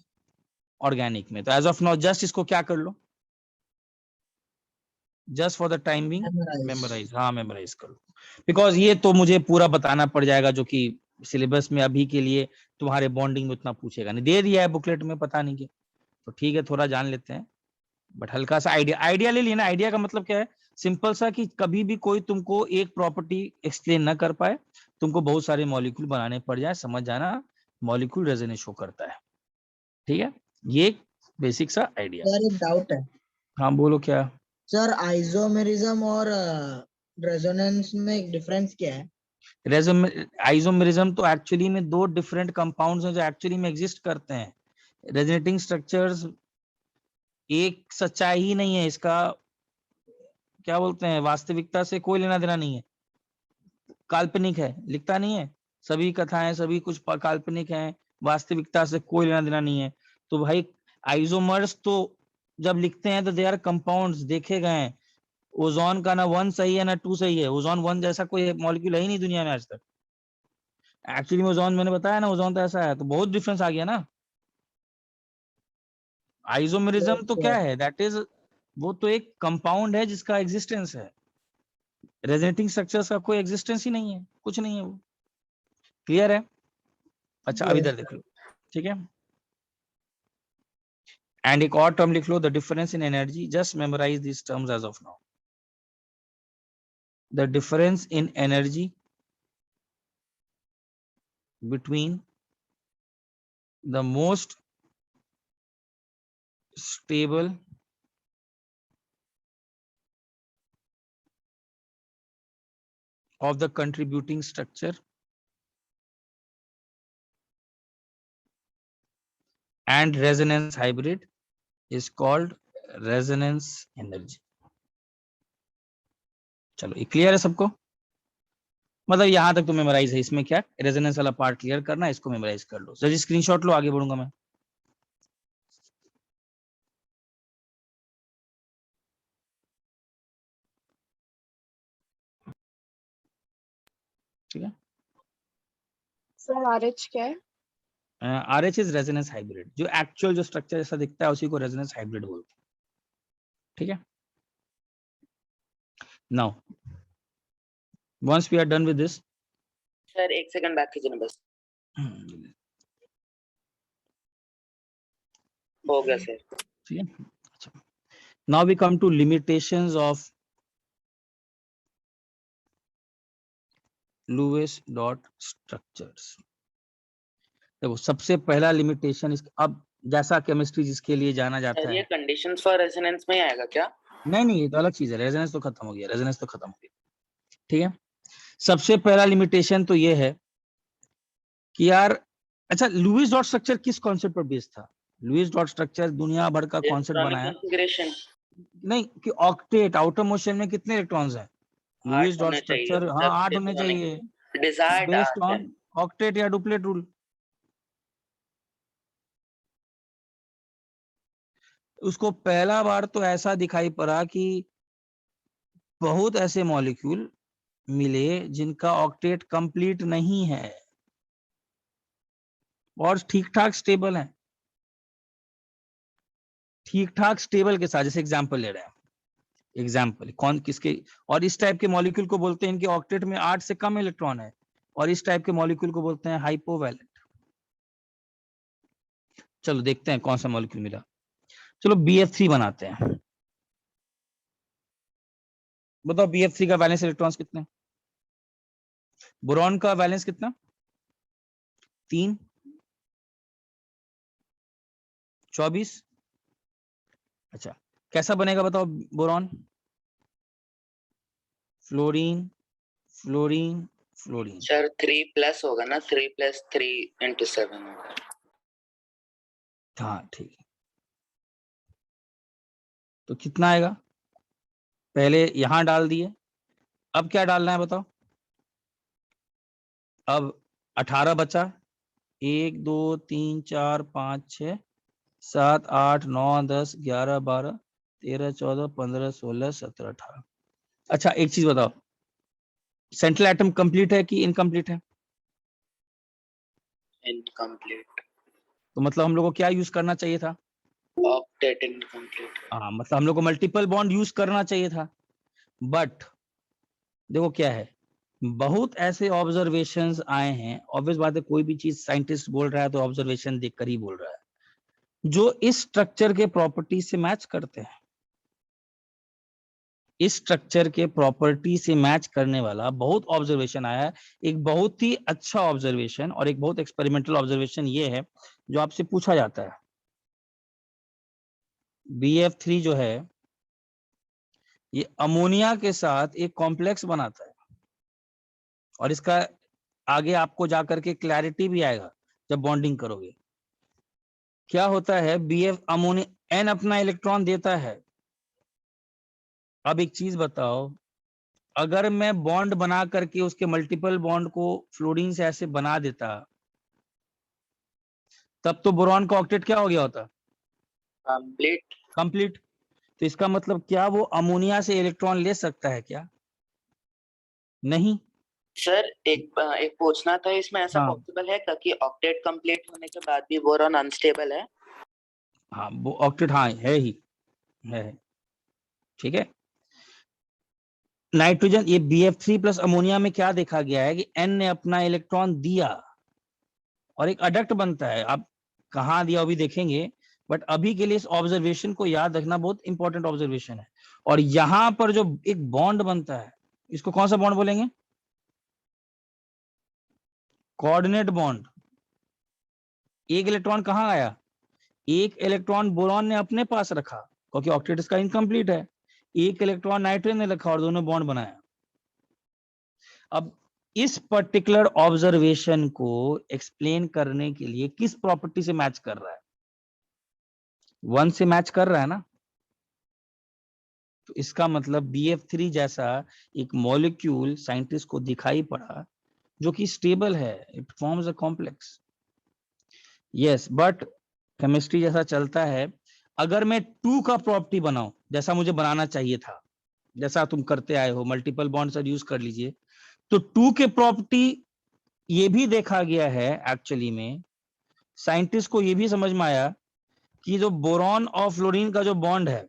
ऑर्गेनिक में। तो एज ऑफ नाउ जस्ट इसको क्या कर लो, just for the time being memorize, हाँ मेमोराइज कर लो, बिकॉज ये तो मुझे पूरा बताना पड़ जाएगा जो कि सिलेबस में अभी के लिए तुम्हारे बॉन्डिंग में उतना पूछेगा नहीं, दे दिया है बुकलेट में, पता नहीं क्या। तो ठीक है थोड़ा जान लेते हैं, बट हल्का सा आइडिया ले लेना। आइडिया का मतलब क्या है, सिंपल सा कि कभी भी कोई तुमको एक प्रॉपर्टी एक्सप्लेन ना कर पाए, तुमको बहुत सारे मॉलिक्यूल बनाने पड़ जाए, समझ जाना मॉलिक्यूल रेजोनेट शो करता है। ठीक है, ये बेसिक सा आइडिया। सर एक डाउट है। हाँ बोलो क्या। सर आइसोमेरिज्म और रेजोनेंस में डिफरेंस क्या है? आइसोमेरिज्म तो एक्चुअली में दो डिफरेंट कंपाउंड्स हैं जो एक्चुअली में एग्जिस्ट करते हैं। रेजोनेटिंग स्ट्रक्चर्स एक सच्चाई ही नहीं है, इसका क्या बोलते हैं, वास्तविकता से कोई लेना देना नहीं है, काल्पनिक है, लिखता नहीं है, सभी कथाएं सभी कुछ काल्पनिक हैं, वास्तविकता से कोई लेना देना नहीं है। तो भाई आइसोमर्स तो जब लिखते हैं तो दे आर कंपाउंड्स देखे गए हैं। ओजोन का ना 1 सही है ना 2 सही है, ओजोन 1 जैसा कोई मॉलिक्यूल है ही नहीं दुनिया में आज तक। एक्चुअली में ओजोन, मैंने बताया ना ओजोन तो ऐसा है, तो बहुत डिफरेंस आ गया ना। आइसोमेरिज्म तो क्या है, दैट इज, वो तो एक कंपाउंड है जिसका एग्जिस्टेंस है। रेजोनेटिंग स्ट्रक्चर्स का कोई एग्जिस्टेंस ही नहीं है, कुछ नहीं है वो। क्लियर है? अच्छा अब इधर देख लो, ठीक है। एंड एक और टर्म लिख लो, the difference in energy, just memorize this terms as of now. The difference in energy between the most stable of the contributing structure and resonance hybrid is called resonance energy। चलो ये clear है सबको? मतलब यहां तक तो memorise है, इसमें क्या रेजोनेंस वाला पार्ट क्लियर करना, इसको मेमोराइज कर लो। जल्दी स्क्रीनशॉट लो, आगे बढ़ूंगा मैं। ठीक है, सर RH क्या है? RH इज रेजोनेंस हाइब्रिड, जो एक्चुअल जो स्ट्रक्चर जैसा दिखता है उसी को रेजोनेंस हाइब्रिड बोलते हैं। ठीक है, now once we are done with this, sir एक सेकंड बैक कीजिए ना बस। हो गया सर। ठीक है, अच्छा now we come to limitations of Lewis dot structures. देखो सबसे पहला लिमिटेशन अब जैसा केमिस्ट्री जिसके लिए जाना जाता सर है। ये कंडीशंस फॉर रेजोनेंस में ही आएगा क्या? नहीं, ये तो अलग चीज है, रेजोनेंस तो खत्म हो गया, रेजोनेंस तो खत्म हो गया, ठीक है। सबसे पहला लिमिटेशन तो ये है कि यार, अच्छा लुईस डॉट स्ट्रक्चर किस कॉन्सेप्ट पर बेस्ड था? लुईस डॉट स्ट्रक्चर दुनिया भर का कॉन्सेप्ट बनाया, कॉन्फ़िगरेशन नहीं कि ऑक्टेट आउटर मोशन में कितने इलेक्ट्रॉन्स हैं। लुईस डॉट होने चाहिए, स्ट्रक्चर हाँ 8 होने चाहिए, डिजायर्ड बेस्ड ऑन ऑक्टेट या डुप्लेट रूल। उसको पहला बार तो ऐसा दिखाई पड़ा कि बहुत ऐसे मॉलिक्यूल मिले जिनका ऑक्टेट कंप्लीट नहीं है और ठीक ठाक स्टेबल है, ठीक ठाक स्टेबल के साथ। जैसे एग्जांपल ले रहे हैं, एग्जांपल कौन किसके, और इस टाइप के मॉलिक्यूल को बोलते हैं इनके ऑक्टेट में 8 से कम इलेक्ट्रॉन है, और इस टाइप के मॉलिक्यूल को बोलते हैं हाइपोवैलेंट। चलो देखते हैं कौन सा मॉलिक्यूल मिला। चलो BF3 बनाते हैं। बताओ BF3 का वैलेंस इलेक्ट्रॉन्स कितने? बोरॉन का वैलेंस कितना? 3, 24। अच्छा कैसा बनेगा बताओ boron? Fluorine fluorine fluorine. Sir 3+ होगा ना, 3 + 3 × 7 होगा। हाँ ठीक है, तो कितना आएगा? पहले यहां डाल दिए, अब क्या डालना है बताओ? अब 18 बचा, 1 2 3 4 5 6 7 8 9 10 11 12 13 14 15 16 17 18। अच्छा एक चीज बताओ, सेंट्रल एटम कंप्लीट है कि इनकम्प्लीट है? इनकम्प्लीट। तो मतलब हम लोग को क्या यूज करना चाहिए था? Octet incomplete. हाँ मतलब हम लोग को मल्टीपल बॉन्ड यूज करना चाहिए था। बट देखो क्या है, बहुत ऐसे ऑब्जर्वेशंस आए हैं, ऑब्वियस बात है कोई भी चीज साइंटिस्ट बोल रहा है तो ऑब्जर्वेशन देखकर ही बोल रहा है, जो इस स्ट्रक्चर के प्रॉपर्टी से मैच करते हैं। इस स्ट्रक्चर के प्रॉपर्टी से मैच करने वाला बहुत ऑब्जर्वेशन आया है। एक बहुत ही अच्छा ऑब्जर्वेशन और एक बहुत एक्सपेरिमेंटल ऑब्जर्वेशन ये है जो आपसे पूछा जाता है। BF3 जो है ये अमोनिया के साथ एक कॉम्प्लेक्स बनाता है, और इसका आगे आपको जाकर के क्लैरिटी भी आएगा जब बॉन्डिंग करोगे। क्या होता है, BF अमोनिया N अपना इलेक्ट्रॉन देता है। अब एक चीज बताओ, अगर मैं बॉन्ड बना करके उसके मल्टीपल बॉन्ड को फ्लोरीन से ऐसे बना देता, तब तो बोरॉन का ऑक्टेट क्या हो गया होता? कंप्लीट। तो इसका मतलब क्या वो अमोनिया से इलेक्ट्रॉन ले सकता है क्या? नहीं। सर एक पूछना था, इसमें ऐसा हाँ। पॉसिबल है क्या कि ऑक्टेट कंप्लीट होने के बाद भी बोरॉन अनस्टेबल है? हाँ वो ऑक्टेट हाँ है ही है, ठीक है। नाइट्रोजन ये BF3 प्लस अमोनिया में क्या देखा गया है कि N ने अपना इलेक्ट्रॉन दिया और एक अडक्ट बनता है। आप कहाँ दिया अभी देखेंगे, बट अभी के लिए इस ऑब्जर्वेशन को याद रखना बहुत इंपॉर्टेंट ऑब्जर्वेशन है। और यहां पर जो एक बॉन्ड बनता है, इसको कौन सा बॉन्ड बोलेंगे? Coordinate bond. एक इलेक्ट्रॉन कहाँ आया? एक इलेक्ट्रॉन बोरॉन ने अपने पास रखा क्योंकि ऑक्टेट इसका इनकम्प्लीट है, एक इलेक्ट्रॉन नाइट्रोजन ने रखा और दोनों बॉन्ड बनाया। अब इस पर्टिकुलर ऑब्जर्वेशन को एक्सप्लेन करने के लिए किस प्रॉपर्टी से मैच कर रहा है? 1 से मैच कर रहा है ना। तो इसका मतलब BF3 जैसा एक मॉलिक्यूल साइंटिस्ट को दिखाई पड़ा जो कि स्टेबल है, it forms a complex. Yes, but chemistry जैसा चलता है, अगर मैं 2 का प्रॉपर्टी बनाऊं जैसा मुझे बनाना चाहिए था, जैसा तुम करते आए हो, मल्टीपल बॉन्ड्स यूज कर लीजिए, तो 2 के प्रॉपर्टी ये भी देखा गया है एक्चुअली में, साइंटिस्ट को ये भी समझ में आया कि जो बोरॉन और फ्लोरीन का जो बॉन्ड है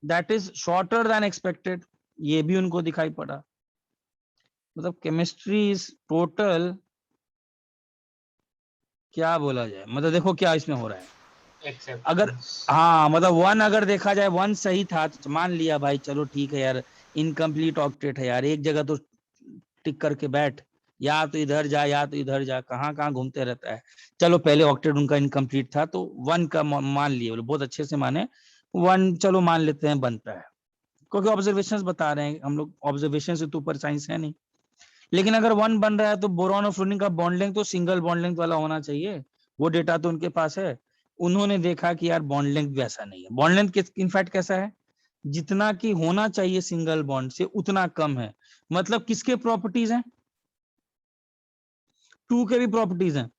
that is shorter then expected, ये भी उनको दिखाई पड़ा। मतलब केमिस्ट्री इज टोटल, क्या बोला जाए, मतलब देखो क्या इसमें हो रहा है। अगर हाँ मतलब 1 अगर देखा जाए 1 सही था तो मान लिया भाई चलो ठीक है यार, इनकम्प्लीट ऑक्टेट है यार, एक जगह तो टिक करके बैठ, या तो इधर जा या तो इधर जा, कहाँ कहाँ घूमते रहता है। चलो पहले ऑक्टेट उनका इनकम्प्लीट था तो 1 का मान लिए, बोले बहुत अच्छे से माने 1, चलो मान लेते हैं बनता है, क्योंकि ऑब्जर्वेशंस बता रहे हैं हम लोग, ऑब्जर्वेशन से तो ऊपर साइंस है नहीं। लेकिन अगर 1 बन रहा है तो बोरॉन और फ्लोरीन का बॉन्ड लेंथ तो सिंगल बॉन्ड लेंथ वाला होना चाहिए, वो डेटा तो उनके पास है। उन्होंने देखा कि यार बॉन्ड लेंथ भी ऐसा नहीं है, बॉन्ड लेंथ इनफैक्ट कैसा है, जितना कि होना चाहिए सिंगल बॉन्ड से उतना कम है। मतलब किसके प्रॉपर्टीज हैं, 2 के भी प्रॉपर्टीज हैं।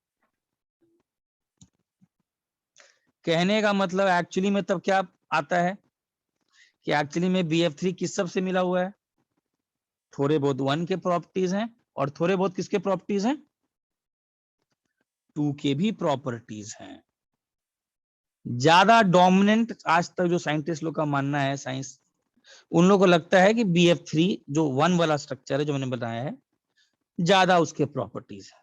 कहने का मतलब एक्चुअली में तब क्या आता है कि एक्चुअली में BF3 किस सब से मिला हुआ है, थोड़े बहुत 1 के प्रॉपर्टीज हैं और थोड़े बहुत किसके प्रॉपर्टीज हैं, 2 के भी प्रॉपर्टीज हैं। ज्यादा डोमिनेंट आज तक जो साइंटिस्ट लोग का मानना है, साइंस उन लोगों को लगता है कि BF3 जो 1 वाला स्ट्रक्चर है जो मैंने बताया है, ज्यादा उसके प्रॉपर्टीज है।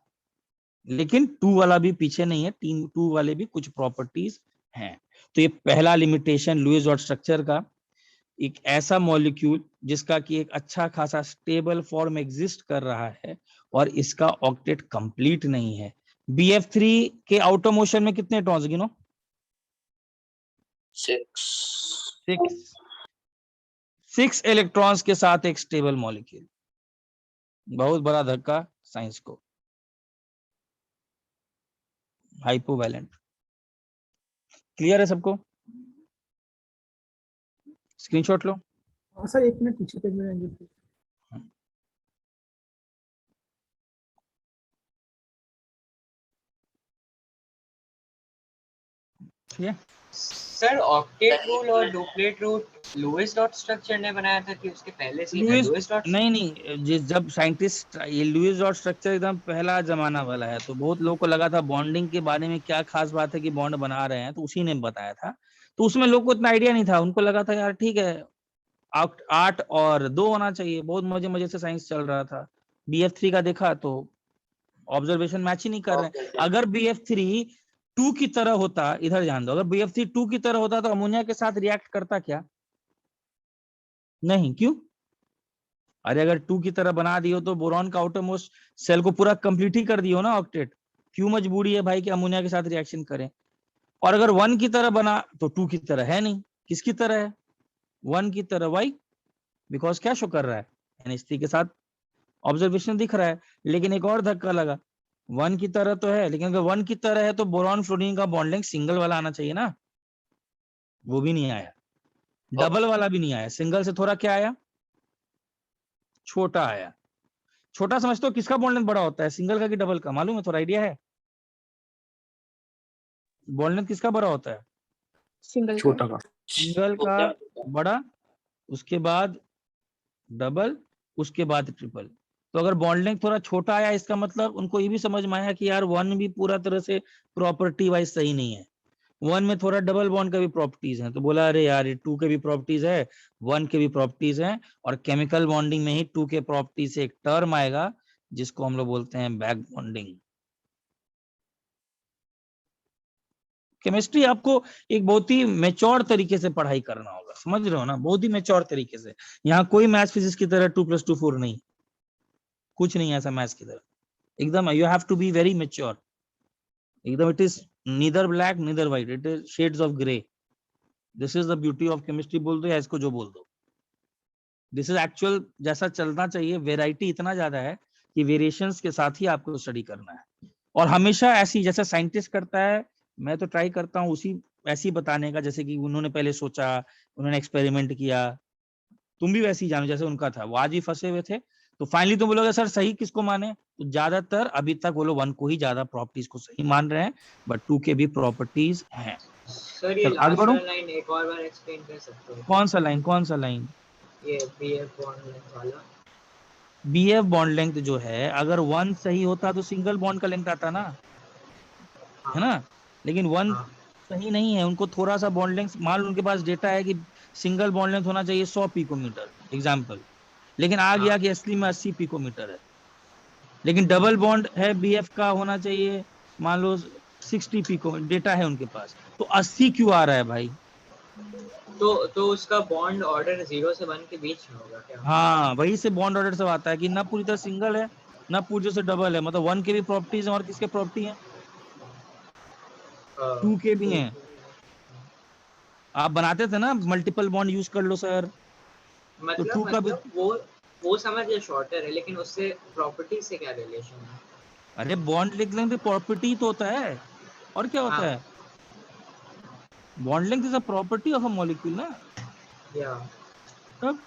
लेकिन 2 वाला भी पीछे नहीं है, 2 वाले भी कुछ प्रॉपर्टीज हैं। तो ये पहला लिमिटेशन लुईस डॉट स्ट्रक्चर का, एक ऐसा मॉलिक्यूल जिसका कि एक अच्छा खासा स्टेबल फॉर्म एग्जिस्ट कर रहा है और इसका ऑक्टेट कंप्लीट नहीं है। BF3 के आउटर मोशन में कितने इलेक्ट्रॉन्स गिनो, 6 इलेक्ट्रॉन्स के साथ एक स्टेबल मॉलिक्यूल, बहुत बड़ा धक्का साइंस को। हाइपोवैलेंट, क्लियर है सबको, स्क्रीनशॉट लो। सर 1 मिनट पीछे पे जाएंगे। ठीक है सर ऑक्टेट रूल और duplet rule Lewis dot structure ने बनाया था कि उसके पहले से ही था लुईस डॉट? नहीं, जब साइंटिस्ट ये लुईस डॉट स्ट्रक्चर एकदम पहला जमाना वाला है, तो बहुत लोगों को लगा था बॉन्डिंग के बारे में क्या खास बात है कि बॉन्ड बना रहे हैं, तो उसी ने बताया था। तो उसमें लोग को इतना आइडिया नहीं था, उनको लगा था यार ठीक है 8 और 2 होना चाहिए, बहुत मजे मजे से साइंस चल रहा था। BF3 का देखा तो ऑब्जर्वेशन मैच ही नहीं कर रहे हैं। अगर BF3 2 की तरह होता, इधर ध्यान दो, अगर BF3 2 की तरह होता तो अमोनिया के साथ रिएक्ट करता क्या, नहीं, क्यों? अरे अगर 2 की तरह बना दियो तो बोरॉन का आउटर मोस्ट सेल को पूरा कंप्लीट ही कर दियो ना ऑक्टेट, क्यों मजबूरी है भाई कि अमोनिया के साथ रिएक्शन करें? और अगर 1 की तरह बना तो 2 की तरह है नहीं, किसकी तरह है, 1 की तरह। वाई? बिकॉज क्या शो कर रहा है, NH3 के साथ ऑब्जर्वेशन दिख रहा है। लेकिन एक और धक्का लगा, 1 की तरह तो है, लेकिन अगर 1 की तरह है तो बोरॉन फ्लोरीन का बॉन्ड लेंथ सिंगल वाला आना चाहिए ना, वो भी नहीं आया, डबल वाला भी नहीं आया, सिंगल से थोड़ा क्या आया, छोटा आया। छोटा समझते हो किसका बॉन्ड लेंथ बड़ा होता है, सिंगल का कि डबल का, मालूम है, थोड़ा आइडिया है? बॉन्ड लेंथ किसका बड़ा होता है, सिंगल छोटा का। सिंगल का बड़ा, उसके बाद डबल, उसके बाद ट्रिपल। तो अगर बॉन्ड लेंथ थोड़ा छोटा आया, इसका मतलब उनको ये भी समझ में आया कि यार 1 भी पूरा तरह से प्रॉपर्टी वाइज सही नहीं है, 1 में थोड़ा डबल बॉन्ड का भी प्रॉपर्टीज हैं। तो बोला अरे यार 2 के भी प्रॉपर्टीज है, 1 के भी प्रॉपर्टीज हैं, और केमिकल बॉन्डिंग में ही 2 के प्रॉपर्टी से एक टर्म आएगा जिसको हम लोग बोलते हैं बैक बॉन्डिंग। केमिस्ट्री आपको एक बहुत ही मेच्योर तरीके से पढ़ाई करना होगा, समझ रहे हो ना, बहुत ही मेच्योर तरीके से। यहाँ कोई मैथ्स फिजिक्स की तरह 2 + 2 4 नहीं, कुछ नहीं ऐसा मैथ्स की तरह, एकदम you have to be very mature, एकदम it is neither black neither white, it is shades of grey. This is the beauty of chemistry, बोल दो या इसको जो बोल दो, दिस इज एक्चुअल जैसा चलना चाहिए। वेराइटी इतना ज्यादा है कि वेरिएशंस के साथ ही आपको स्टडी करना है, और हमेशा ऐसी जैसा साइंटिस्ट करता है, मैं तो ट्राई करता हूँ उसी ऐसी बताने का, जैसे कि उन्होंने पहले सोचा, उन्होंने एक्सपेरिमेंट किया, तुम भी वैसे ही जानो जैसे उनका था, वो आज भी फंसे हुए थे। तो फाइनली तुम बोलोगे सर सही किसको माने, तो ज्यादातर अभी तक वो लोग 1 को ही ज्यादा प्रॉपर्टीज को सही मान रहे हैं, बट 2 के भी प्रॉपर्टीज हैं। सर ये आगे बढ़ो। लास्ट लाइन एक और बार एक्सप्लेन कर सकते हो? कौन सा लाइन, कौन सा लाइन? ये BF बॉन्ड लेंथ वाला। BF बॉन्ड लेंथ जो है, अगर 1 सही होता तो सिंगल बॉन्ड का लेंथ आता ना, है ना, लेकिन 1 सही नहीं है, उनको थोड़ा सा बॉन्ड लेंथ, मान लो उनके पास डेटा है कि सिंगल बॉन्ड लेंथ होना चाहिए 100 पिकोमीटर एग्जांपल, लेकिन आ गया कि असली में 80 पिकोमीटर है। लेकिन डबल बॉन्ड है BF का होना चाहिए मान लो 60 पिको, डेटा है उनके पास, तो 80 क्यों आ रहा है भाई? तो उसका बॉन्ड ऑर्डर 0 से 1 के बीच में होगा क्या? हाँ, वही से बॉन्ड ऑर्डर से आता है कि ना पूरी तरह सिंगल है ना पूरी तरह से डबल है, मतलब 1 के भी प्रॉपर्टीज और किसके प्रॉपर्टी है, 2 के भी हैं। आप बनाते थे ना मल्टीपल बॉन्ड यूज कर लो सर, तो मतलब 2 का भी। वो समझ गया शॉर्टर है, लेकिन उससे प्रॉपर्टी से क्या रिलेशन है? अरे बॉन्ड लिख लेंगे प्रॉपर्टी तो होता है, और क्या होता हाँ। है, bond length is a property of a molecule ना, या तब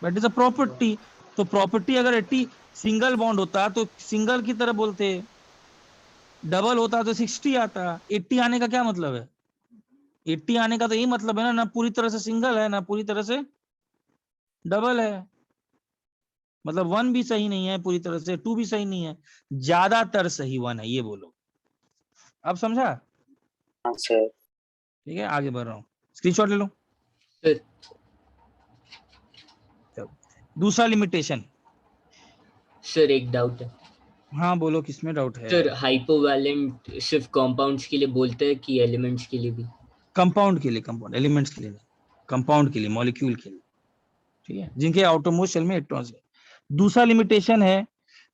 दैट इज अ प्रॉपर्टी। तो प्रॉपर्टी अगर 80 सिंगल बॉन्ड होता तो सिंगल की तरह बोलते, डबल होता तो 60 आता। 80 आने का क्या मतलब है, 80 आने का तो यही मतलब है ना पूरी तरह से सिंगल है ना पूरी तरह से डबल है, मतलब 1 भी सही नहीं है पूरी तरह से, 2 भी सही नहीं है, ज्यादातर सही 1 है, ये बोलो। अब समझा? हाँ सर। ठीक है, आगे बढ़ रहा हूँ, स्क्रीनशॉट ले लो। सर दूसरा लिमिटेशन। सर एक डाउट है हाँ बोलो, किसमें डाउट है? सर, हाइपोवैलेंट सिर्फ कंपाउंड्स के लिए बोलते हैं कि एलिमेंट्स के लिए भी? कंपाउंड के लिए, कंपाउंड एलिमेंट्स के लिए नहीं, कंपाउंड के लिए, मॉलिक्यूल के लिए, ठीक है, जिनके आउटरमोस्ट शेल में इलेक्ट्रॉन्स है। दूसरा लिमिटेशन है,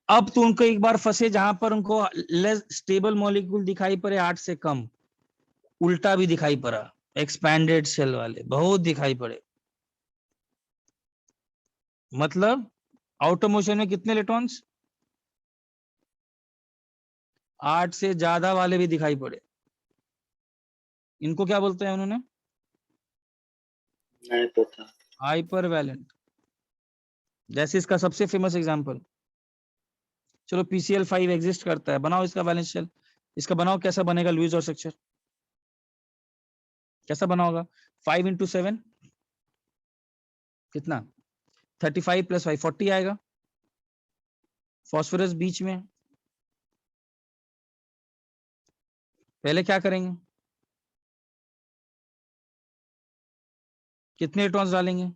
अब तो उनको एक बार फंसे जहां पर उनको लेस स्टेबल मॉलिक्यूल दिखाई पड़े 8 से कम, उल्टा भी दिखाई पड़ा, एक्सपैंडेड शेल वाले बहुत दिखाई पड़े, मतलब आउटर मोशन में कितने इलेक्ट्रॉन्स, 8 से ज्यादा वाले भी दिखाई पड़े, इनको क्या बोलते हैं उन्होंने? नहीं पता। Hyper valent. जैसे इसका सबसे फेमस एग्जांपल, चलो PCl5 एग्जिस्ट करता है, बनाओ इसका वैलेंस शेल, इसका बनाओ, कैसा बनेगा लुईस और स्ट्रक्चर, कैसा बनाओगा? 5 into 7 कितना, 35 + 5 40 आएगा, फॉस्फोरस बीच में। पहले क्या करेंगे, कितने इलेक्ट्रॉन्स डालेंगे,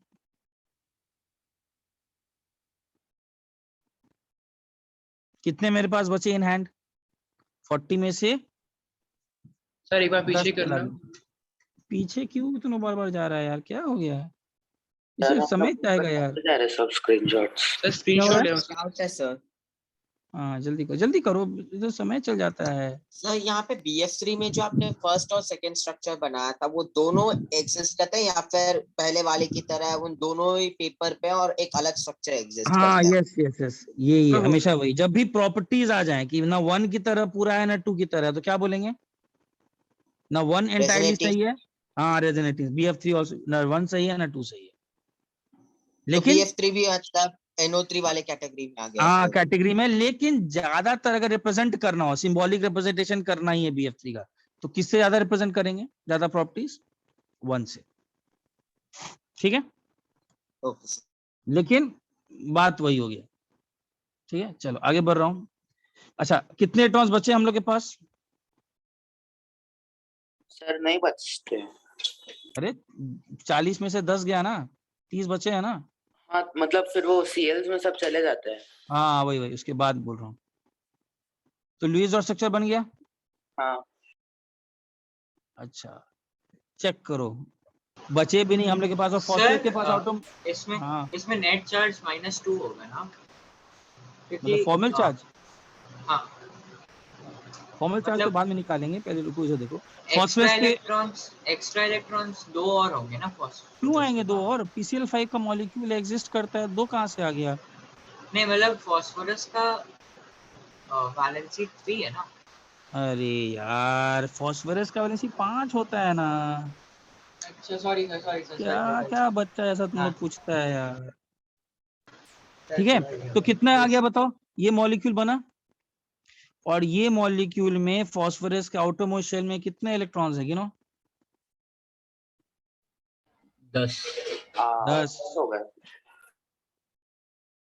कितने मेरे पास बचे इन हैंड, 40 में से सर एक बार 10 पीछे करना। पीछे क्यों इतना बार बार जा रहा है यार, क्या हो गया है, सर इसे समय जाएगा यार। जा रहे सब स्क्रीनशॉट्स। सर स्क्रीनशॉट ले रहा हूँ। डाउट है सर। हाँ जल्दी करो, इधर समय चल जाता है। सर यहाँ पे BF3 में जो आपने फर्स्ट और सेकंड स्ट्रक्चर बनाया था वो दोनों एग्जिस्ट करते हैं या फिर पहले वाले की तरह उन दोनों ही पेपर पे और एक अलग स्ट्रक्चर एग्जिस्ट हाँ करता है? यस यही है, हमेशा वही, जब भी प्रॉपर्टीज आ जाएं कि ना 1 की तरह पूरा है ना 2 की तरह, तो क्या बोलेंगे, ना 1 एंटायरली Resonating। सही है, हाँ रेजोनेटिंग, BF3 आल्सो ना 1 सही है ना 2 सही है, तो लेकिन BF3 भी मतलब NO3 वाले कैटेगरी में आ गया हाँ फिर। कैटेगरी में, लेकिन ज्यादातर अगर रिप्रेजेंट करना हो, सिंबॉलिक रिप्रेजेंटेशन करना ही है BF3 का, तो किससे ज्यादा रिप्रेजेंट करेंगे, ज्यादा प्रॉपर्टीज 1 से, ठीक है, ओके सर। लेकिन बात वही हो गया, ठीक है, चलो आगे बढ़ रहा हूँ। अच्छा, कितने इलेक्ट्रॉन्स बचे हम लोग के पास? सर नहीं बचते। अरे 40 में से 10 गया ना, 30 बचे हैं ना। हाँ मतलब फिर वो CLs में सब चले जाते हैं। हाँ वही उसके बाद बोल रहा हूँ, तो लुईस और स्ट्रक्चर बन गया। हाँ अच्छा चेक करो, बचे भी नहीं हम लोग के पास, और फॉस्फेट के पास आउटम, इसमें हाँ इसमें नेट चार्ज -2 होगा ना, क्योंकि मतलब फॉर्मल चार्ज, हाँ फॉर्मल चार्ज तो मतलब बाद में निकालेंगे, पहले रुको इसे देखो। एक्स्ट्रा फॉस्फेट के इलेक्ट्रॉन्स 2 और होंगे ना फॉस्फेट। क्यों आएंगे 2 और, PCl5 का मॉलिक्यूल एग्जिस्ट करता है, 2 कहाँ से आ गया? नहीं मतलब फॉस्फोरस का वैलेंसी 3 है ना। अरे यार फॉस्फोरस का वैलेंसी 5 होता है ना। अच्छा सॉरी सर क्या बच्चा ऐसा तुम हाँ। लोग पूछता है यार। ठीक है, तो कितना आ गया बताओ, ये मॉलिक्यूल बना, और ये मॉलिक्यूल में फॉस्फोरस के आउटरमोस्ट शेल में कितने इलेक्ट्रॉन्स है, गिनो? 10। 10 हो गए।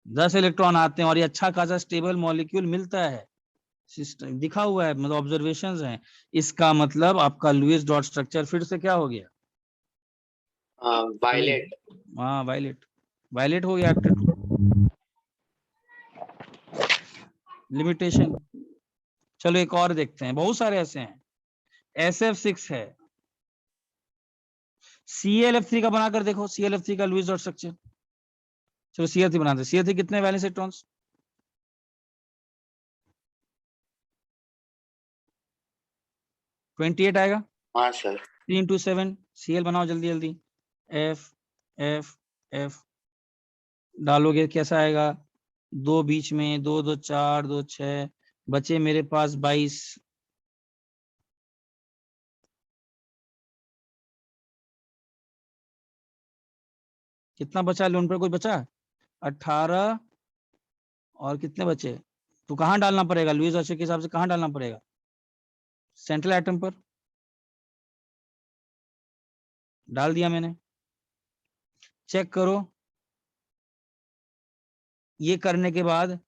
10 इलेक्ट्रॉन आते हैं, और ये अच्छा खासा स्टेबल मॉलिक्यूल मिलता है, सिस्टम दिखा हुआ है, मतलब ऑब्जर्वेशंस हैं। इसका मतलब आपका लुईस डॉट स्ट्रक्चर फिर से क्या हो गया, वायलेट। हाँ वायलेट हो गया आफ्टर 2 लिमिटेशन। चलो एक और देखते हैं, बहुत सारे ऐसे हैं। SF6 है, ClF3 का बनाकर देखो, ClF3 का लुईस डॉट स्ट्रक्चर। चलो Cl3 बनाते। Cl3 कितने वैलेंस इलेक्ट्रॉन्स? 28 आएगा। हाँ सर। 3 into 7 Cl बनाओ जल्दी जल्दी। F F F डालोगे कैसा आएगा? 2 बीच में, 2 2 4 2 6, बचे मेरे पास 22। कितना बचा लोन पर? कुछ बचा? 18 और कितने बचे? तो कहाँ डालना पड़ेगा लुईस डॉट के हिसाब से? कहाँ डालना पड़ेगा? सेंट्रल एटम पर डाल दिया मैंने। चेक करो। ये करने के बाद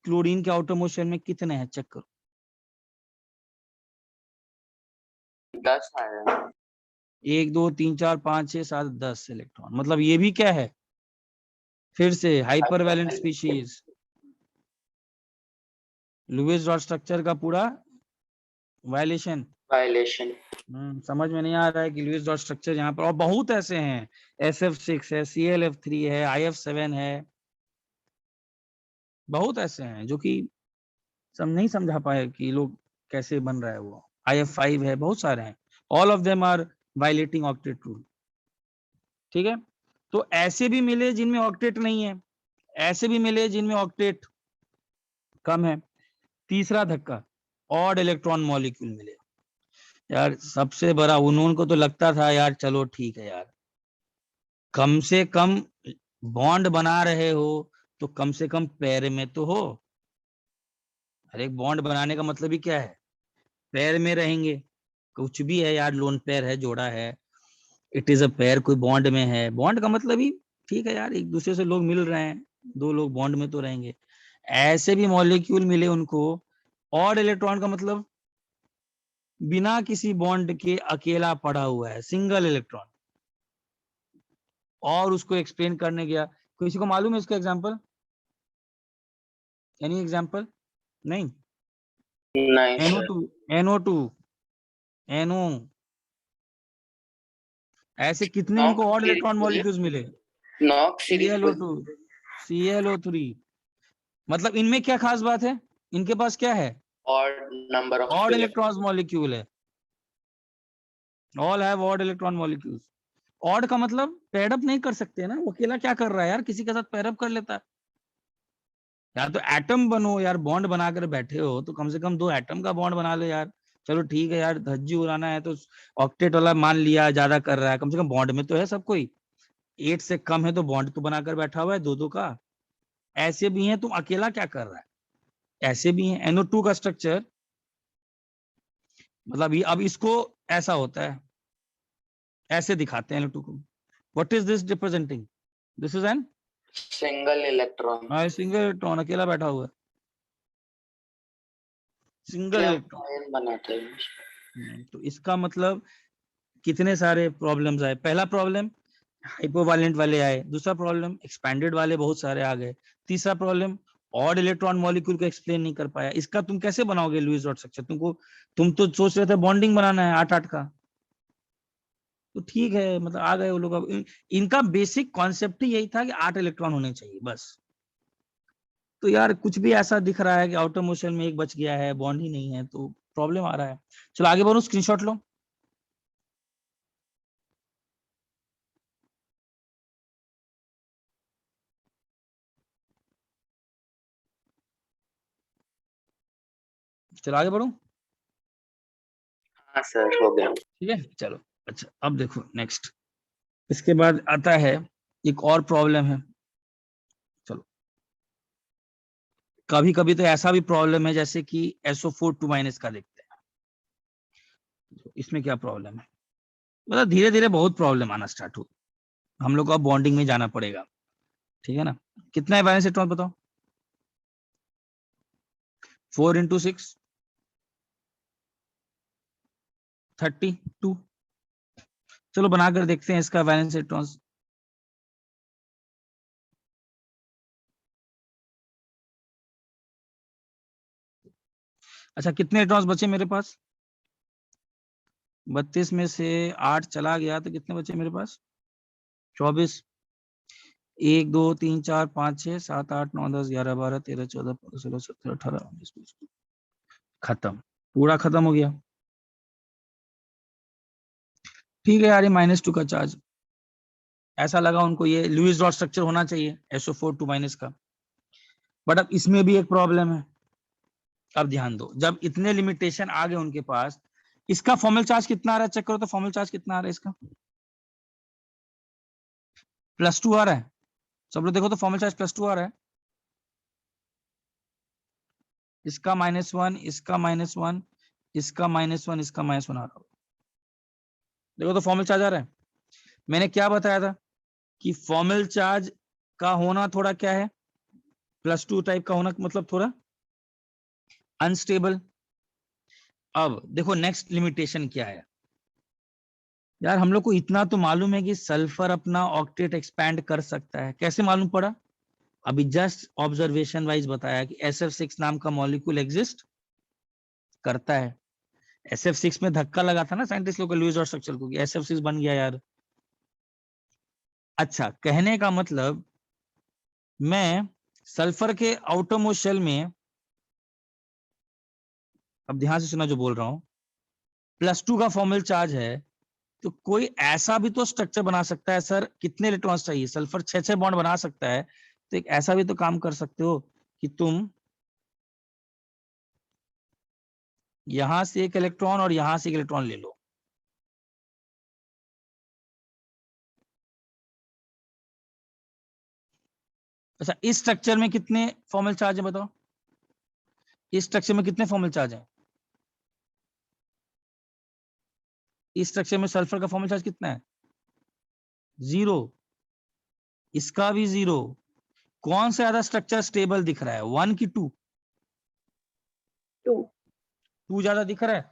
क्लोरीन के आउटर मोशन में कितने हैं चेक करो। 10 आया। 1 2 3 4 5 6 7 10 इलेक्ट्रॉन। मतलब ये भी क्या है? फिर से हाइपरवैलेंट स्पीशीज। लुईस डॉट स्ट्रक्चर का पूरा वायलेशन। वायलेशन। समझ में नहीं आ रहा है कि लुईस डॉट स्ट्रक्चर यहाँ पर और बहुत ऐसे हैं। SF6 है, ClF3 है, IF7 है, बहुत ऐसे हैं जो कि नहीं समझा पाए कि लोग कैसे बन रहा है वो। IF5 है, बहुत सारे हैं। All of them are violating octet rule. ठीक है, तो ऐसे भी मिले जिनमें ऑक्टेट नहीं है, ऐसे भी मिले जिनमें ऑक्टेट कम है। तीसरा धक्का, ऑड इलेक्ट्रॉन मॉलिक्यूल मिले। यार सबसे बड़ा उन्होंने को तो लगता था यार चलो ठीक है यार, कम से कम बॉन्ड बना रहे हो तो कम से कम पैर में तो हो। अरे बॉन्ड बनाने का मतलब ही क्या है? पैर में रहेंगे। कुछ भी है यार, लोन पैर है, जोड़ा है, इट इज अ पैर, कोई बॉन्ड में है। बॉन्ड का मतलब ही ठीक है यार, एक दूसरे से लोग मिल रहे हैं, दो लोग बॉन्ड में तो रहेंगे। ऐसे भी मॉलिक्यूल मिले उनको। ऑड इलेक्ट्रॉन का मतलब बिना किसी बॉन्ड के अकेला पड़ा हुआ है, सिंगल इलेक्ट्रॉन। और उसको एक्सप्लेन करने गया। किसी को मालूम है इसका एग्जांपल? Any example? नहीं। नहीं सर। NO2 NO, ऐसे कितने उनको ऑड इलेक्ट्रॉन मॉलिक्यूल्स मिले? Knock series. ClO2 ClO3। मतलब इनमें क्या खास बात है? इनके पास क्या है? Odd number of odd electrons molecule है। All have odd electron molecules. Odd का मतलब पेयर अप नहीं कर सकते ना, वो अकेला क्या कर रहा है यार, किसी के साथ पेयर अप कर लेता है यार। तो एटम बनो यार, बॉन्ड बनाकर बैठे हो तो कम से कम 2 एटम का बॉन्ड बना लो यार। चलो ठीक है यार, धज्जी उड़ाना है तो ऑक्टेट वाला मान लिया ज्यादा कर रहा है, कम से कम बॉन्ड में तो है सब कोई। 8 से कम है तो बॉन्ड तो बनाकर बैठा हुआ है 2 2 का। ऐसे भी हैं, तुम अकेला क्या कर रहा है? ऐसे भी हैं। NO2 का स्ट्रक्चर मतलब ये, अब इसको ऐसा होता है, ऐसे दिखाते हैं NO2 को। What is this representing? This is an single electron. Single electron, अकेला बैठा हुआ है, सिंगल इलेक्ट्रॉन। आयन बनाते हैं। तो इसका मतलब कितने सारे प्रॉब्लम्स आए। पहला प्रॉब्लम हाइपोवैलेंट वाले आए, दूसरा प्रॉब्लम एक्सपैंडेड वाले बहुत सारे आ गए, तीसरा प्रॉब्लम ऑड इलेक्ट्रॉन मॉलिक्यूल को एक्सप्लेन नहीं कर पाया। इसका तुम कैसे बनाओगे लुईस डॉट स्ट्रक्चर? तुम तो सोच रहे थे बॉन्डिंग बनाना है 8 8 का। तो ठीक है, मतलब आ गए वो लोग। अब इनका बेसिक कॉन्सेप्ट ही यही था कि 8 इलेक्ट्रॉन होने चाहिए बस। तो यार कुछ भी ऐसा दिख रहा है कि आउटर मोशन में एक बच गया है, बॉन्ड ही नहीं है, तो प्रॉब्लम आ रहा है। चलो आगे बढ़ो, स्क्रीनशॉट लो। चलो आगे बढ़ो। हाँ सर, हो गया। ठीक है चलो। अच्छा अब देखो नेक्स्ट, इसके बाद आता है एक और प्रॉब्लम है। चलो, कभी कभी तो ऐसा भी प्रॉब्लम है जैसे कि SO4 2- का देखते हैं। तो इसमें क्या प्रॉब्लम है? मतलब धीरे धीरे बहुत प्रॉब्लम आना स्टार्ट हो, हम लोग को अब बॉन्डिंग में जाना पड़ेगा। ठीक है ना? कितना है वैलेंस इलेक्ट्रॉन बताओ? 4 into 6 32। चलो बनाकर देखते हैं इसका वैलेंस इलेक्ट्रॉन। अच्छा कितने इलेक्ट्रॉन्स बचे मेरे पास? 32 में से 8 चला गया तो कितने बचे मेरे पास? 24। 1 2 3 4 5 6 7 8 9 10 11 12 13 14 15 16 17 18 19 20। खत्म, पूरा खत्म हो गया। ठीक है यार, ये -2 का चार्ज, ऐसा लगा उनको ये लुईस डॉट स्ट्रक्चर होना चाहिए SO4 2 माइनस का। बट अब इसमें भी एक प्रॉब्लम है। अब ध्यान दो, जब इतने लिमिटेशन आ गए उनके पास, इसका फॉर्मल चार्ज कितना आ रहा है चेक करो तो। फॉर्मल चार्ज कितना आ रहा है इसका? +2 आ रहा है। सब लोग देखो तो फॉर्मल चार्ज +2 आ रहा है। इसका -1, इसका -1, इसका -1, इसका -1 आ रहा है। देखो तो फॉर्मल चार्ज आ रहा है। मैंने क्या बताया था कि फॉर्मल चार्ज का होना थोड़ा क्या है, +2 टाइप का होना, मतलब थोड़ा अनस्टेबल। अब देखो नेक्स्ट लिमिटेशन क्या है यार, हम लोग को इतना तो मालूम है कि सल्फर अपना ऑक्टेट एक्सपैंड कर सकता है। कैसे मालूम पड़ा? अभी जस्ट ऑब्जर्वेशन वाइज बताया कि SF6 नाम का मॉलिक्यूल एग्जिस्ट करता है। SF6 में धक्का लगा था ना साइंटिस्ट लोग को लुईस डॉट स्ट्रक्चर को, कि SF6 बन गया यार। अच्छा, कहने का मतलब मैं सल्फर के आउटरमोस्ट शेल में, अब ध्यान से सुना जो बोल रहा हूं, +2 का फॉर्मल चार्ज है, तो कोई ऐसा भी तो स्ट्रक्चर बना सकता है। सर कितने इलेक्ट्रॉन्स चाहिए? सल्फर 6 बॉन्ड बना सकता है, तो एक ऐसा भी तो काम कर सकते हो कि तुम यहां से एक इलेक्ट्रॉन और यहां से एक इलेक्ट्रॉन ले लो। अच्छा, इस स्ट्रक्चर में कितने फॉर्मल चार्ज है बताओ? इस स्ट्रक्चर में कितने फॉर्मल चार्ज है? इस स्ट्रक्चर में सल्फर का फॉर्मल चार्ज कितना है? 0। इसका भी 0। कौन सा ज्यादा स्ट्रक्चर स्टेबल दिख रहा है, 1 की 2? 2 ज्यादा दिख रहा है।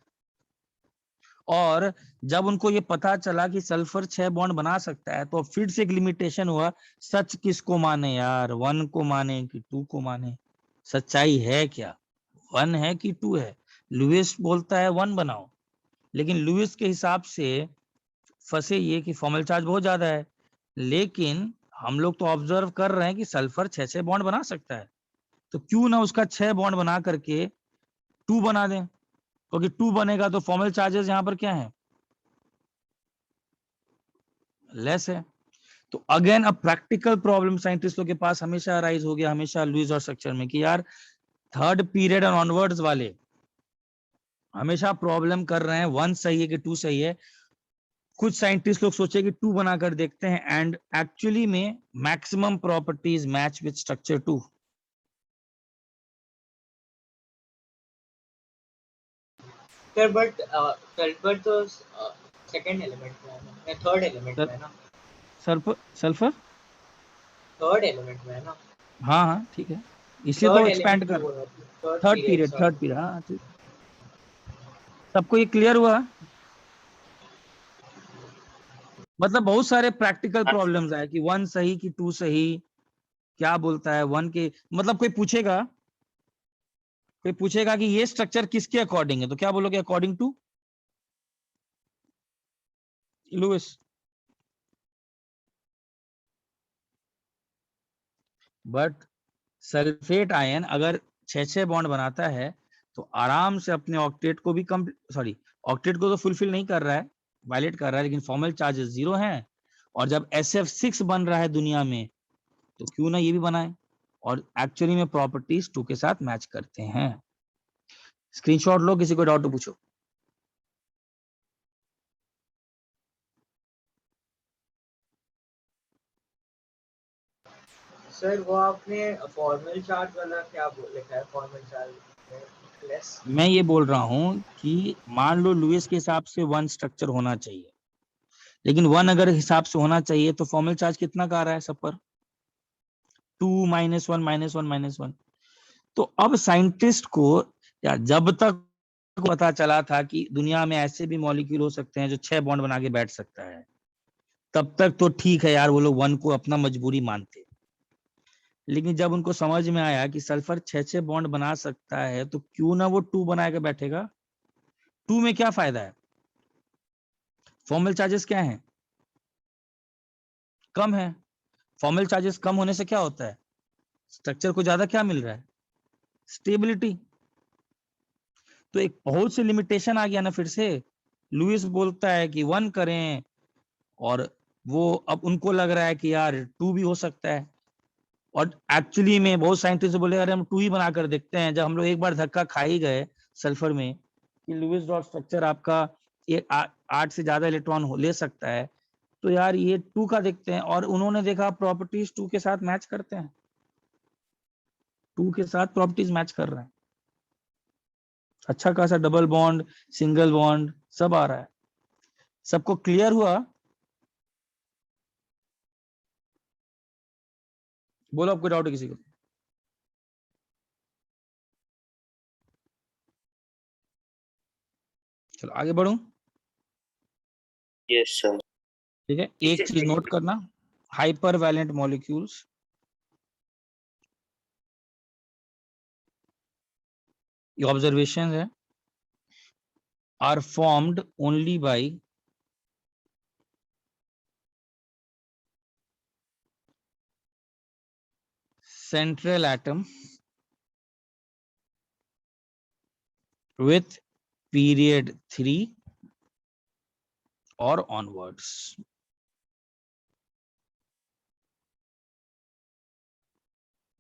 और जब उनको ये पता चला कि सल्फर 6 बॉन्ड बना सकता है, तो फिर से एक लिमिटेशन हुआ। सच किसको माने यार, 1 को माने कि 2 को माने? सच्चाई है क्या, 1 है कि 2 है? लुईस बोलता है 1 बनाओ, लेकिन लुईस के हिसाब से फंसे ये कि फॉर्मल चार्ज बहुत ज्यादा है, लेकिन हम लोग तो ऑब्जर्व कर रहे हैं कि सल्फर 6 बॉन्ड बना सकता है, तो क्यों ना उसका 6 बॉन्ड बना करके 2 बना दें, क्योंकि 2 बनेगा तो फॉर्मल चार्जेस यहाँ पर क्या है, लेस है। तो अगेन अब प्रैक्टिकल प्रॉब्लम साइंटिस्टों के पास हमेशा अराइज हो गया, हमेशा लुईस और स्ट्रक्चर में, कि यार 3rd पीरियड और ऑनवर्ड्स वाले हमेशा प्रॉब्लम कर रहे हैं 1 सही है कि 2 सही है। कुछ साइंटिस्ट लोग सोचे कि 2 बनाकर देखते हैं, एंड एक्चुअली में maximum properties match with structure 2। Sir but तो सेकंड एलिमेंट में है ना, थर्ड एलिमेंट में है ना? सल्फर थर्ड एलिमेंट में है ना? हाँ हाँ ठीक है, इसलिए तो एक्सपैंड कर, थर्ड पीरियड हाँ ठीक। सबको ये क्लियर हुआ? मतलब बहुत सारे प्रैक्टिकल प्रॉब्लम्स आए कि 1 सही कि 2 सही, क्या बोलता है 1 के, मतलब कोई पूछेगा कि ये स्ट्रक्चर किसके अकॉर्डिंग है, तो क्या बोलोगे? According to Lewis. But sulphate ion अगर 6 बॉन्ड बनाता है, तो आराम से अपने ऑक्टेट को भी ऑक्टेट को तो फुलफिल नहीं कर रहा है, वायलेट कर रहा है, लेकिन फॉर्मल चार्जेस 0 हैं। और जब SF6 बन रहा है दुनिया में, तो क्यों ना ये भी बनाए, और एक्चुअली में प्रॉपर्टीज 2 के साथ मैच करते हैं। स्क्रीनशॉट लो, किसी को डाउट तो पूछो। सर वो आपने फॉर्मल चार्ज वाला क्या लिखा है? Formal charge less. मैं ये बोल रहा हूं कि मान लो लुईस के हिसाब से 1 स्ट्रक्चर होना चाहिए, लेकिन 1 अगर हिसाब से होना चाहिए तो फॉर्मल चार्ज कितना का आ रहा है सब पर? 2 -1 -1 -1। तो अब साइंटिस्ट को यार जब तक पता चला था कि दुनिया में ऐसे भी मॉलिक्यूल हो सकते हैं जो 6 बॉन्ड बना के बैठ सकता है, तब तक तो ठीक है यार, वो लोग 1 को अपना मजबूरी मानते। लेकिन जब उनको समझ में आया कि सल्फर 6 बॉन्ड बना सकता है, तो क्यों ना वो 2 बना के बैठेगा। 2 में क्या फायदा है? फॉर्मल चार्जेस क्या हैं? कम है। फॉर्मल चार्जेस कम होने से क्या होता है? स्ट्रक्चर को ज्यादा क्या मिल रहा है? स्टेबिलिटी। तो एक बहुत सी लिमिटेशन आ गया ना फिर से। लुइस बोलता है कि 1 करें, और वो अब उनको लग रहा है कि यार 2 भी हो सकता है, और एक्चुअली में बहुत साइंटिस्ट बोले अरे हम 2 ही बना कर देखते हैं। जब हम लोग एक बार धक्का खा ही गए सल्फर में कि लुइस डॉट स्ट्रक्चर आपका 8 से ज्यादा इलेक्ट्रॉन ले सकता है, तो यार ये 2 का देखते हैं। और उन्होंने देखा प्रॉपर्टीज 2 के साथ मैच करते हैं, 2 के साथ प्रॉपर्टीज मैच कर रहे हैं। अच्छा खासा डबल बॉन्ड, सिंगल बॉन्ड सब आ रहा है। सबको क्लियर हुआ? बोलो, आपको डाउट है किसी को? चलो आगे बढ़ूं। Yes sir. ठीक है, एक चीज नोट करना, हाइपर वैलेंट मॉलिक्यूल्स ये ऑब्जर्वेशन है, are formed only by central atom with period 3 or onwards.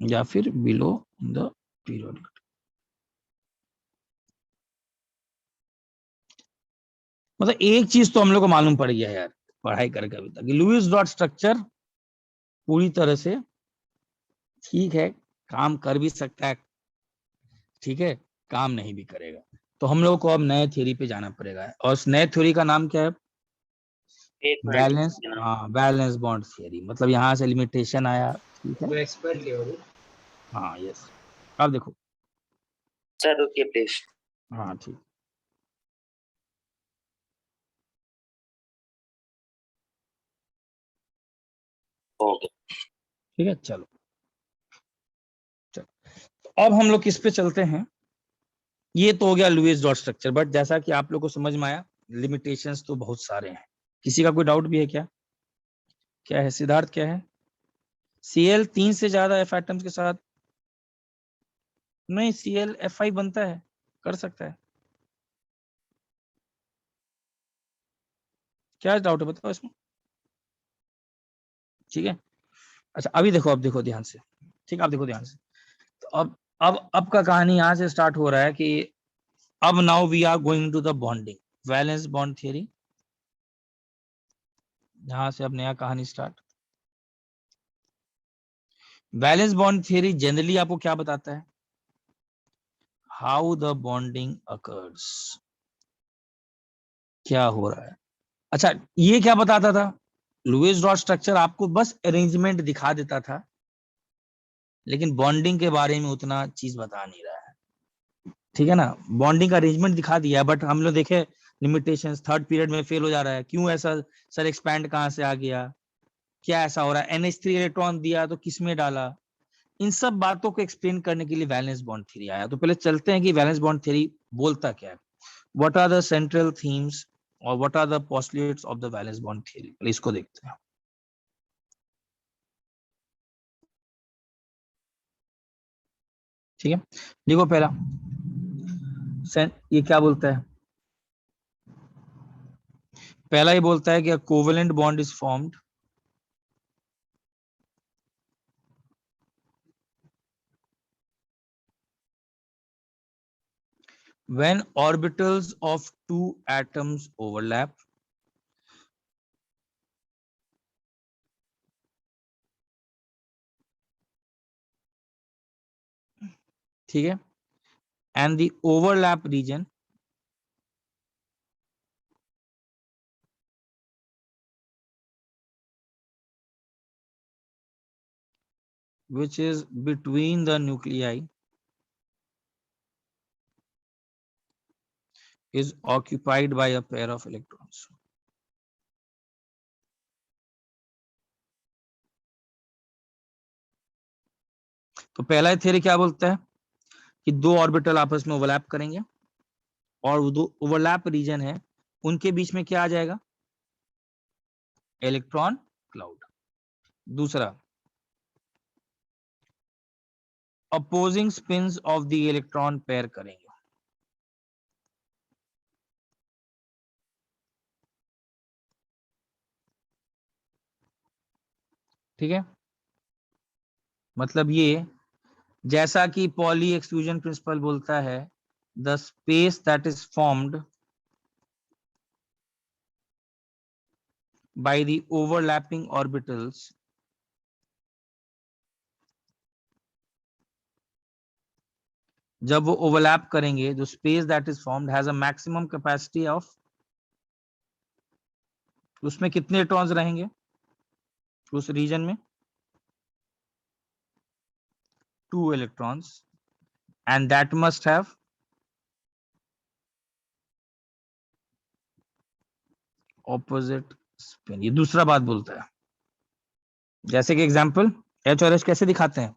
या फिर below the period. मतलब एक चीज तो हम लोग को मालूम पड़ गया यार पढ़ाई करके अभी तक, लुइस डॉट स्ट्रक्चर पूरी तरह से ठीक है, काम कर भी सकता है, ठीक है, काम नहीं भी करेगा। तो हम लोग को अब नए थ्योरी पे जाना पड़ेगा, और उस नए थ्योरी का नाम क्या है? बैलेंस, हाँ, बैलेंस बॉन्ड थ्योरी। मतलब यहाँ से लिमिटेशन आया, ठीक है, एक्सपर्ट थ्योरी। हाँ यस। अब देखो सर रुकिए प्लीज। हाँ ठीक, ओके ठीक है, चलो अब हम लोग किस पे चलते हैं। ये तो हो गया लुइस डॉट स्ट्रक्चर, बट जैसा कि आप लोग को समझ में आया लिमिटेशंस तो बहुत सारे हैं। किसी का कोई डाउट भी है क्या? क्या है सिद्धार्थ, क्या है? Cl 3 से ज्यादा F एटम्स के साथ नहीं, Cl Fi बनता है, कर सकता है। क्या डाउट है बताओ इसमें? ठीक है, अच्छा अभी देखो, अब देखो ध्यान से, ठीक है, आप देखो ध्यान से। तो अब का कहानी यहाँ से स्टार्ट हो रहा है कि अब now we are going to the bonding, valence bond theory. यहाँ से अब नया कहानी start. Valence bond theory generally आपको क्या बताता है? हाउ द बॉन्डिंग अकर्स, क्या हो रहा है। अच्छा ये क्या बताता था? लुइस डॉट स्ट्रक्चर आपको बस अरेंजमेंट दिखा देता था, लेकिन बॉन्डिंग के बारे में उतना चीज बता नहीं रहा है, ठीक है ना। बॉन्डिंग का अरेंजमेंट दिखा दिया, बट हम लोग देखे लिमिटेशंस, थर्ड पीरियड में फेल हो जा रहा है। क्यों ऐसा सर? एक्सपैंड कहाँ से आ गया, क्या ऐसा हो रहा है? NH3 इलेक्ट्रॉन दिया तो किसमें डाला? इन सब बातों को एक्सप्लेन करने के लिए वैलेंस बॉन्ड थ्योरी आया। तो पहले चलते हैं कि वैलेंस बॉन्ड थ्योरी बोलता क्या है, what are the central themes और what are the postulates of the valence bond theory. पहले इसको देखते हैं। ठीक है, देखो पहला ये क्या बोलता है? पहला ही बोलता है कि covalent bond is formed when orbitals of two atoms overlap ठीक है, and the overlap region which is between the nuclei is occupied by a pair of electrons. तो पहला थ्योरी क्या बोलता है कि दो ऑर्बिटल आपस में ओवरलैप करेंगे, और वो दो ओवरलैप रीजन है उनके बीच में क्या आ जाएगा? Electron cloud. दूसरा, opposing spins of the electron pair करेंगे। ठीक है, मतलब ये जैसा कि पॉली एक्सक्लूजन प्रिंसिपल बोलता है, the space that is formed by the overlapping orbitals जब वो ओवरलैप करेंगे, जो space that is formed has a maximum capacity of, उसमें कितने इलेक्ट्रॉन्स रहेंगे उस रीजन में? 2 electrons, and that must have opposite spin. ये दूसरा बात बोलता है। जैसे कि एग्जांपल, H और H कैसे दिखाते हैं?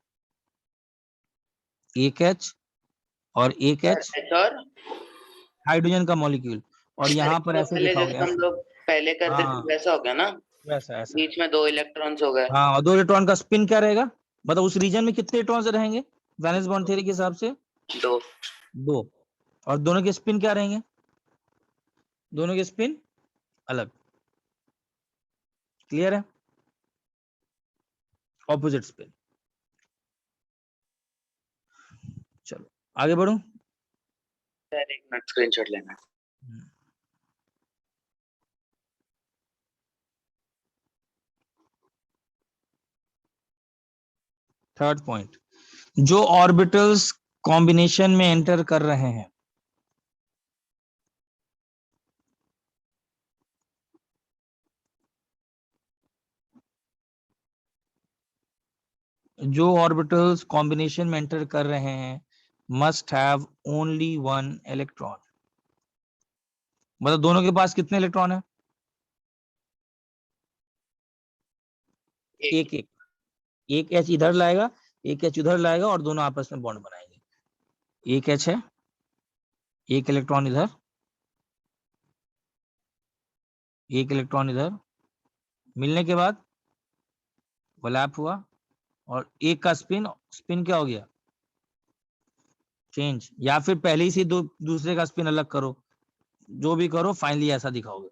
एक H और एक H H और हाइड्रोजन का मॉलिक्यूल, और यहाँ पर ऐसे पहले दिखाओगे, जैसे हम ऐसे। लोग पहले करते थे हाँ, वैसा हो गया ना, वैसा ऐसा। बीच में 2 इलेक्ट्रॉन्स हो गए। हाँ, और 2 इलेक्ट्रॉन का स्पिन क्या रहेगा? मतलब उस रीजन में कितने इलेक्ट्रॉन्स रहेंगे वैलेंस बॉन्ड थ्योरी के हिसाब से? 2। 2। और दोनों के स्पिन क्या रहेंगे? दोनों के स्पिन अलग। क्लियर है? Opposite spin. चलो आगे बढ़ूं। सर एक मिनट स्क्रीनशॉट लेना। थर्ड पॉइंट, जो ऑर्बिटल्स कॉम्बिनेशन में एंटर कर रहे हैं, जो ऑर्बिटल्स कॉम्बिनेशन में एंटर कर रहे हैं मस्ट हैव ओनली 1 इलेक्ट्रॉन। मतलब दोनों के पास कितने इलेक्ट्रॉन है? एक एक। एक H इधर लाएगा, एक H उधर लाएगा, और दोनों आपस में बॉन्ड बनाएंगे। एक H है, एक इलेक्ट्रॉन इधर, एक इलेक्ट्रॉन इधर, मिलने के बाद ओवरलैप हुआ, और एक का स्पिन क्या हो गया? चेंज। या फिर पहले ही से दूसरे का स्पिन अलग करो, जो भी करो फाइनली ऐसा दिखाओगे।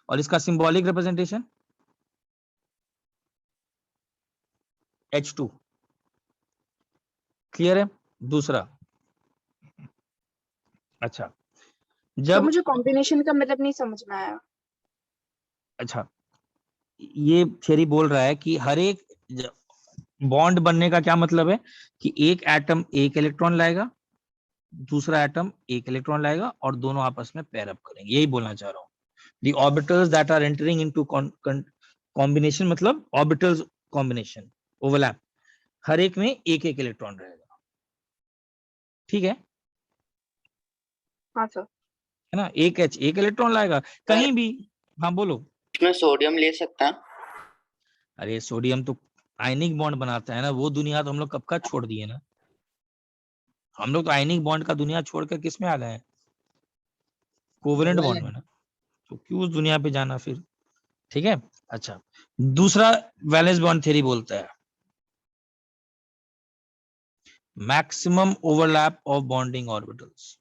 और इसका सिंबॉलिक रिप्रेजेंटेशन H2। क्लियर है? दूसरा, अच्छा, तो जब मुझे कॉम्बिनेशन का मतलब नहीं समझ में आया। अच्छा, ये थ्योरी बोल रहा है कि हर एक बॉन्ड बनने का क्या मतलब है कि एक एटम एक इलेक्ट्रॉन लाएगा, दूसरा एटम एक इलेक्ट्रॉन लाएगा, और दोनों आपस में पेयर अप करेंगे। यही बोलना चाह रहा हूँ। The orbitals that are entering into combination मतलब orbitals combination overlap, हर एक में एक एक इलेक्ट्रॉन रहेगा। ठीक है? हाँ सर। है ना? एक H एक इलेक्ट्रॉन लाएगा कहीं भी। हाँ बोलो। इसमें सोडियम ले सकता है? अरे सोडियम तो आयनिक बॉन्ड बनाता है ना, वो दुनिया तो हम लोग कब का छोड़ दिए ना। हम लोग तो आयनिक बॉन्ड का दुनिया छोड़कर किस में आ गए हैं? कोवेलेंट बॉन्ड में ना। तो क्यों उस दुनिया पे जाना फिर? ठीक है, अच्छा। दूसरा वैलेंस बॉन्ड थ्योरी बोलता है maximum overlap of bonding orbitals.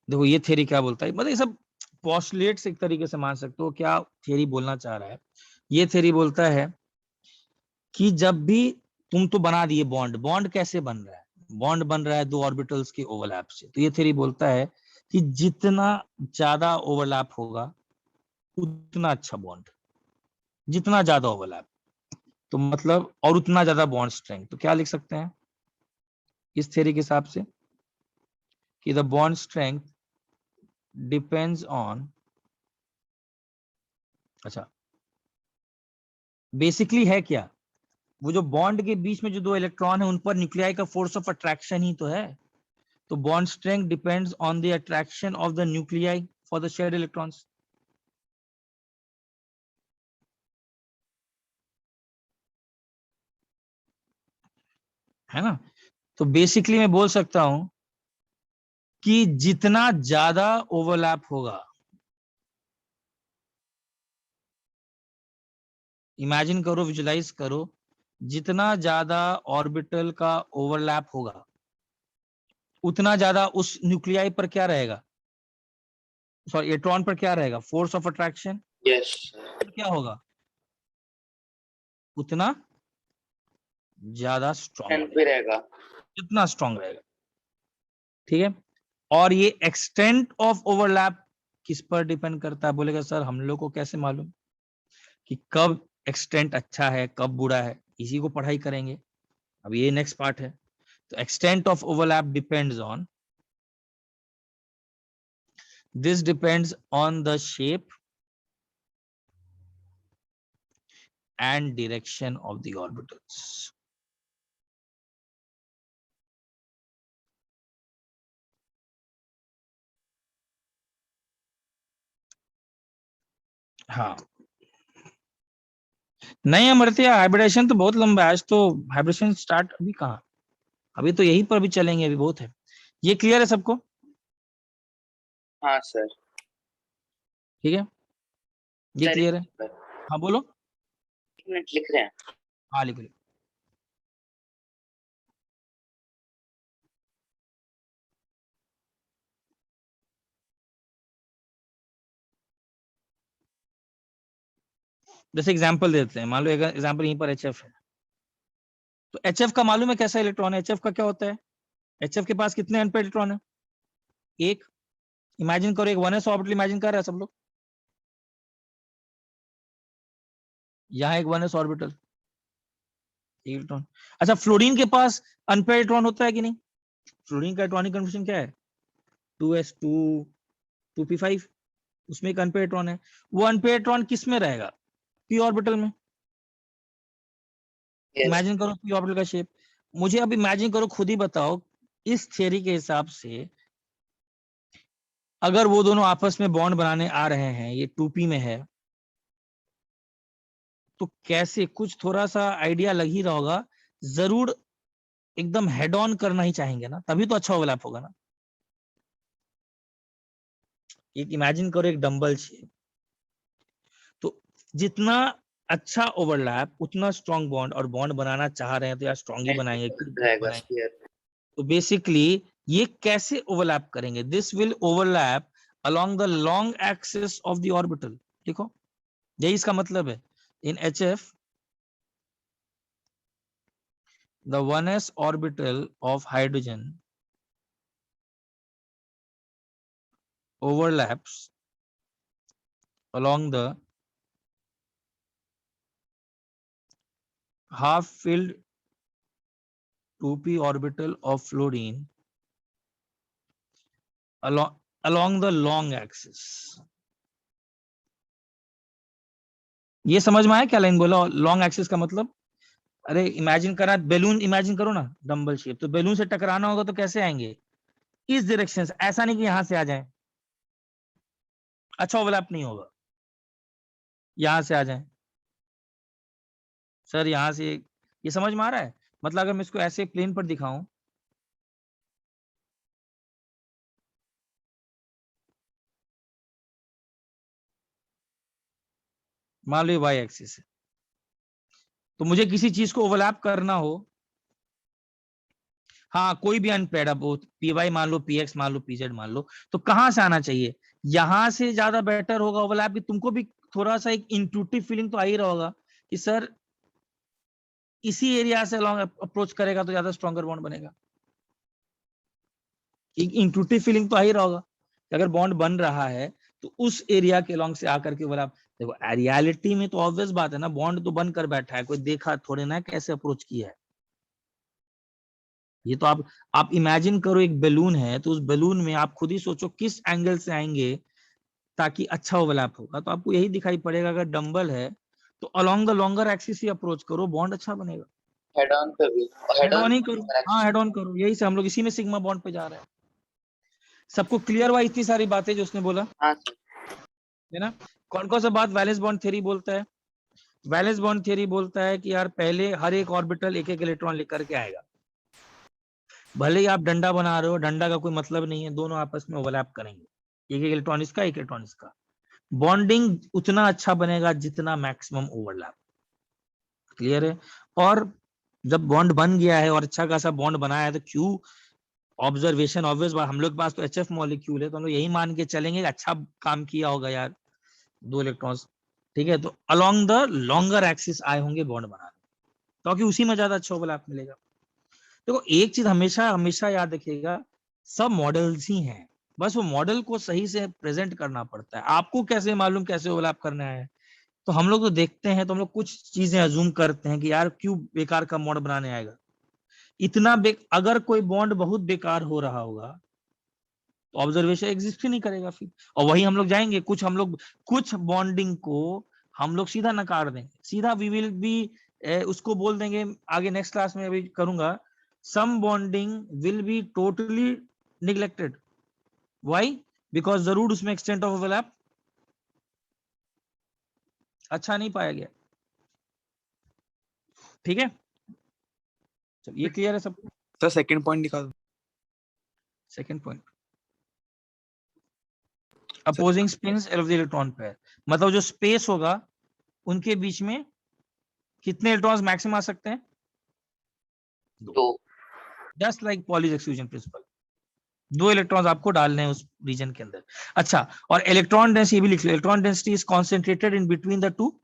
देखो ये थ्योरी क्या बोलता है, मतलब ये सब पोस्टुलेट्स एक तरीके से मान सकते हो। क्या थ्योरी बोलना चाह रहा है? ये थ्योरी बोलता है कि जब भी तुम तो बना दिए बॉन्ड, बॉन्ड कैसे बन रहा है? बॉन्ड बन रहा है 2 ऑर्बिटल्स के ओवरलैप से। तो ये थ्योरी बोलता है कि जितना ज्यादा ओवरलैप होगा उतना अच्छा बॉन्ड, जितना ज्यादा ओवरलैप तो मतलब, और उतना ज्यादा बॉन्ड स्ट्रेंथ। तो क्या लिख सकते हैं इस थ्योरी के हिसाब से कि the bond strength depends on, अच्छा बेसिकली है क्या, वो जो बॉन्ड के बीच में जो 2 इलेक्ट्रॉन है उन पर न्यूक्लियाई का फोर्स ऑफ अट्रैक्शन ही तो है। तो bond strength depends on the attraction of the nuclei for the shared electrons. है ना? तो बेसिकली मैं बोल सकता हूं कि जितना ज्यादा ओवरलैप होगा, इमेजिन करो, विजुलाइज करो, जितना ज्यादा ऑर्बिटल का ओवरलैप होगा उतना ज्यादा उस न्यूक्लियाई पर क्या रहेगा, सॉरी इलेक्ट्रॉन पर क्या रहेगा, फोर्स ऑफ अट्रैक्शन। यस क्या होगा, उतना ज्यादा स्ट्रॉन्ग भी रहेगा। जितना स्ट्रॉन्ग रहेगा, ठीक है। और ये एक्सटेंट ऑफ ओवरलैप किस पर डिपेंड करता है, बोलेगा सर हम लोग को कैसे मालूम कि कब एक्सटेंट अच्छा है कब बुरा है, इसी को पढ़ाई करेंगे, अब ये नेक्स्ट पार्ट है। तो extent of overlap depends on, this depends on the shape and direction of the orbitals. हाँ नहीं अमृत्या, हाइब्रिडेशन तो बहुत लंबा है, आज तो हाइब्रिडेशन स्टार्ट अभी कहाँ, अभी तो यहीं पर भी चलेंगे, अभी बहुत है। ये क्लियर है सबको? हाँ सर। ठीक है, ये सर, क्लियर है? हाँ बोलो। 1 मिनट लिख रहे हैं। हाँ लिखो। जैसे एग्जांपल देते हैं, मान लो एग्जांपल यहीं पर HF है, तो HF का मालूम है कैसा इलेक्ट्रॉन है, HF का क्या होता है, HF के पास कितने अनपेड इलेक्ट्रॉन है, एक। इमेजिन करो एक 1s ऑर्बिटल इमेजिन कर रहे हैं सब लोग, यहाँ एक 1s ऑर्बिटल इलेक्ट्रॉन। अच्छा फ्लोरीन के पास अनपेड इलेक्ट्रॉन होता है कि नहीं, फ्लोरीन का एटॉमिक कन्फर्मेशन क्या है, 2s2 2p5, उसमें एक अनपेड इलेक्ट्रॉन है, वो अनपेड इलेक्ट्रॉन किस में रहेगा, p ऑर्बिटल में। इमेजिन करो p ऑर्बिटल का शेप, मुझे अब इमेजिन करो, खुद ही बताओ इस थ्योरी के हिसाब से अगर वो दोनों आपस में बॉन्ड बनाने आ रहे हैं, ये 2p में है, तो कैसे, कुछ थोड़ा सा आइडिया लग ही रहा होगा, जरूर एकदम हेड ऑन करना ही चाहेंगे ना, तभी तो अच्छा ओवरलैप होगा ना। एक इमेजिन करो एक डंबल शेप, तो जितना अच्छा ओवरलैप उतना स्ट्रॉन्ग बॉन्ड, और बॉन्ड बनाना चाह रहे हैं तो यार स्ट्रॉन्ग ही बनाएंगे। तो बेसिकली ये कैसे ओवरलैप करेंगे, this will overlap along the long axis of the orbital. देखो यही इसका मतलब है, इन HF the 1s orbital of hydrogen overlaps along the half filled 2p orbital of fluorine along the long axis। ये समझ में आया क्या लाइन बोला, लॉन्ग एक्सिस का मतलब, अरे इमेजिन करा बैलून, इमेजिन करो ना डंबल शेप, तो बैलून से टकराना होगा तो कैसे आएंगे, इस डायरेक्शन से, ऐसा नहीं कि यहां से आ जाए, अच्छा ओवरलैप नहीं होगा, यहां से आ जाए सर, यहां से, ये समझ में आ रहा है, मतलब अगर मैं इसको ऐसे प्लेन पर दिखाऊं, मान लो वाई एक्सिस है, तो मुझे किसी चीज को ओवरलैप करना हो, हाँ कोई भी अनपेड, अब py मान लो, px मान लो, pz मान लो, तो कहां से आना चाहिए, यहां से ज्यादा बेटर होगा ओवरलैप, कि तुमको भी थोड़ा सा एक इंट्यूटिव फीलिंग तो आ ही रहा होगा कि सर इसी एरिया से लॉन्ग अप्रोच करेगा तो ज्यादा स्ट्रॉन्गर बॉन्ड बनेगा, एक इंट्यूटिव फीलिंग तो आ ही रहा होगा कि अगर बॉन्ड बन रहा है तो उस एरिया के लॉन्ग से आकर के ओवरलैप। देखो रियलिटी में तो ऑब्वियस बात है ना, बॉन्ड तो बनकर बैठा है, कोई देखा थोड़े ना कैसे अप्रोच किया है, ये तो आप इमेजिन करो एक बैलून है, तो उस बैलून में आप खुद ही सोचो किस एंगल से आएंगे ताकि अच्छा ओवरलैप होगा, तो आपको यही दिखाई पड़ेगा, अगर डंबल है तो along the longer axis he approach करो, बॉन्ड अच्छा बनेगा। हेड ऑन पे भी, हेड ऑन ही करो, हाँ हेड ऑन करो, यही से हम लोग इसी में सिग्मा बॉन्ड पे जा रहे हैं। सबको क्लियर हुआ इतनी सारी बातें जो उसने बोला, हाँ है ना। कौन कौन सा बात वैलेंस बॉन्ड थ्योरी बोलता है, वैलेंस बॉन्ड थ्योरी बोलता है कि यार पहले हर एक ऑर्बिटल एक एक इलेक्ट्रॉन लेकर के आएगा, भले ही आप डंडा बना रहे हो, डंडा का कोई मतलब नहीं है, दोनों आपस में ओवरलैप करेंगे, एक इलेक्ट्रॉन इसका, एक इलेक्ट्रॉन इसका। बॉन्डिंग उतना अच्छा बनेगा जितना मैक्सिमम ओवरलैप। क्लियर है? और जब बॉन्ड बन गया है और अच्छा खासा बॉन्ड बनाया है तो क्यू ऑब्जर्वेशन ऑब्वियस बात, हम लोग के पास तो HF मॉलिक्यूल है तो हम लोग यही मान के चलेंगे कि अच्छा काम किया होगा यार, 2 इलेक्ट्रॉन्स, ठीक है। तो अलोंग द लॉन्गर एक्सिस आए होंगे बॉन्ड बनाने, क्योंकि उसी में ज्यादा अच्छा ओवरलैप मिलेगा। देखो एक चीज हमेशा हमेशा याद रखिएगा, सब मॉडल्स ही हैं, बस वो मॉडल को सही से प्रेजेंट करना पड़ता है। आपको कैसे मालूम कैसे ओवरलैप करना है? तो हम लोग तो देखते हैं तो हम लोग कुछ चीजें अज्यूम करते हैं कि यार क्यों बेकार का मॉडल बनाने आएगा इतना अगर कोई बॉन्ड बहुत बेकार हो रहा होगा तो ऑब्जर्वेशन एग्जिस्ट ही नहीं करेगा फिर। और वही हम लोग जाएंगे, कुछ बॉन्डिंग को हम लोग सीधा नकार देंगे, सीधा वी विल बी उसको बोल देंगे, आगे नेक्स्ट क्लास में अभी करूंगा, some bonding will be totally neglected. Why? Because जरूर उसमें एक्सटेंट ऑफ ओवरलैप अच्छा नहीं पाया गया। ठीक है, चलो ये क्लियर है सबको? सर सेकंड पॉइंट निकाल। Second point, opposing spins of the electron pair, मतलब जो स्पेस होगा उनके बीच में कितने इलेक्ट्रॉन्स मैक्सिमम आ सकते हैं? 2। Just like Pauli's exclusion principle, 2 electrons आपको डालने हैं उस रीजन के अंदर। अच्छा, और इलेक्ट्रॉन डेंसिटी भी लिख लो, electron density is concentrated in between the two.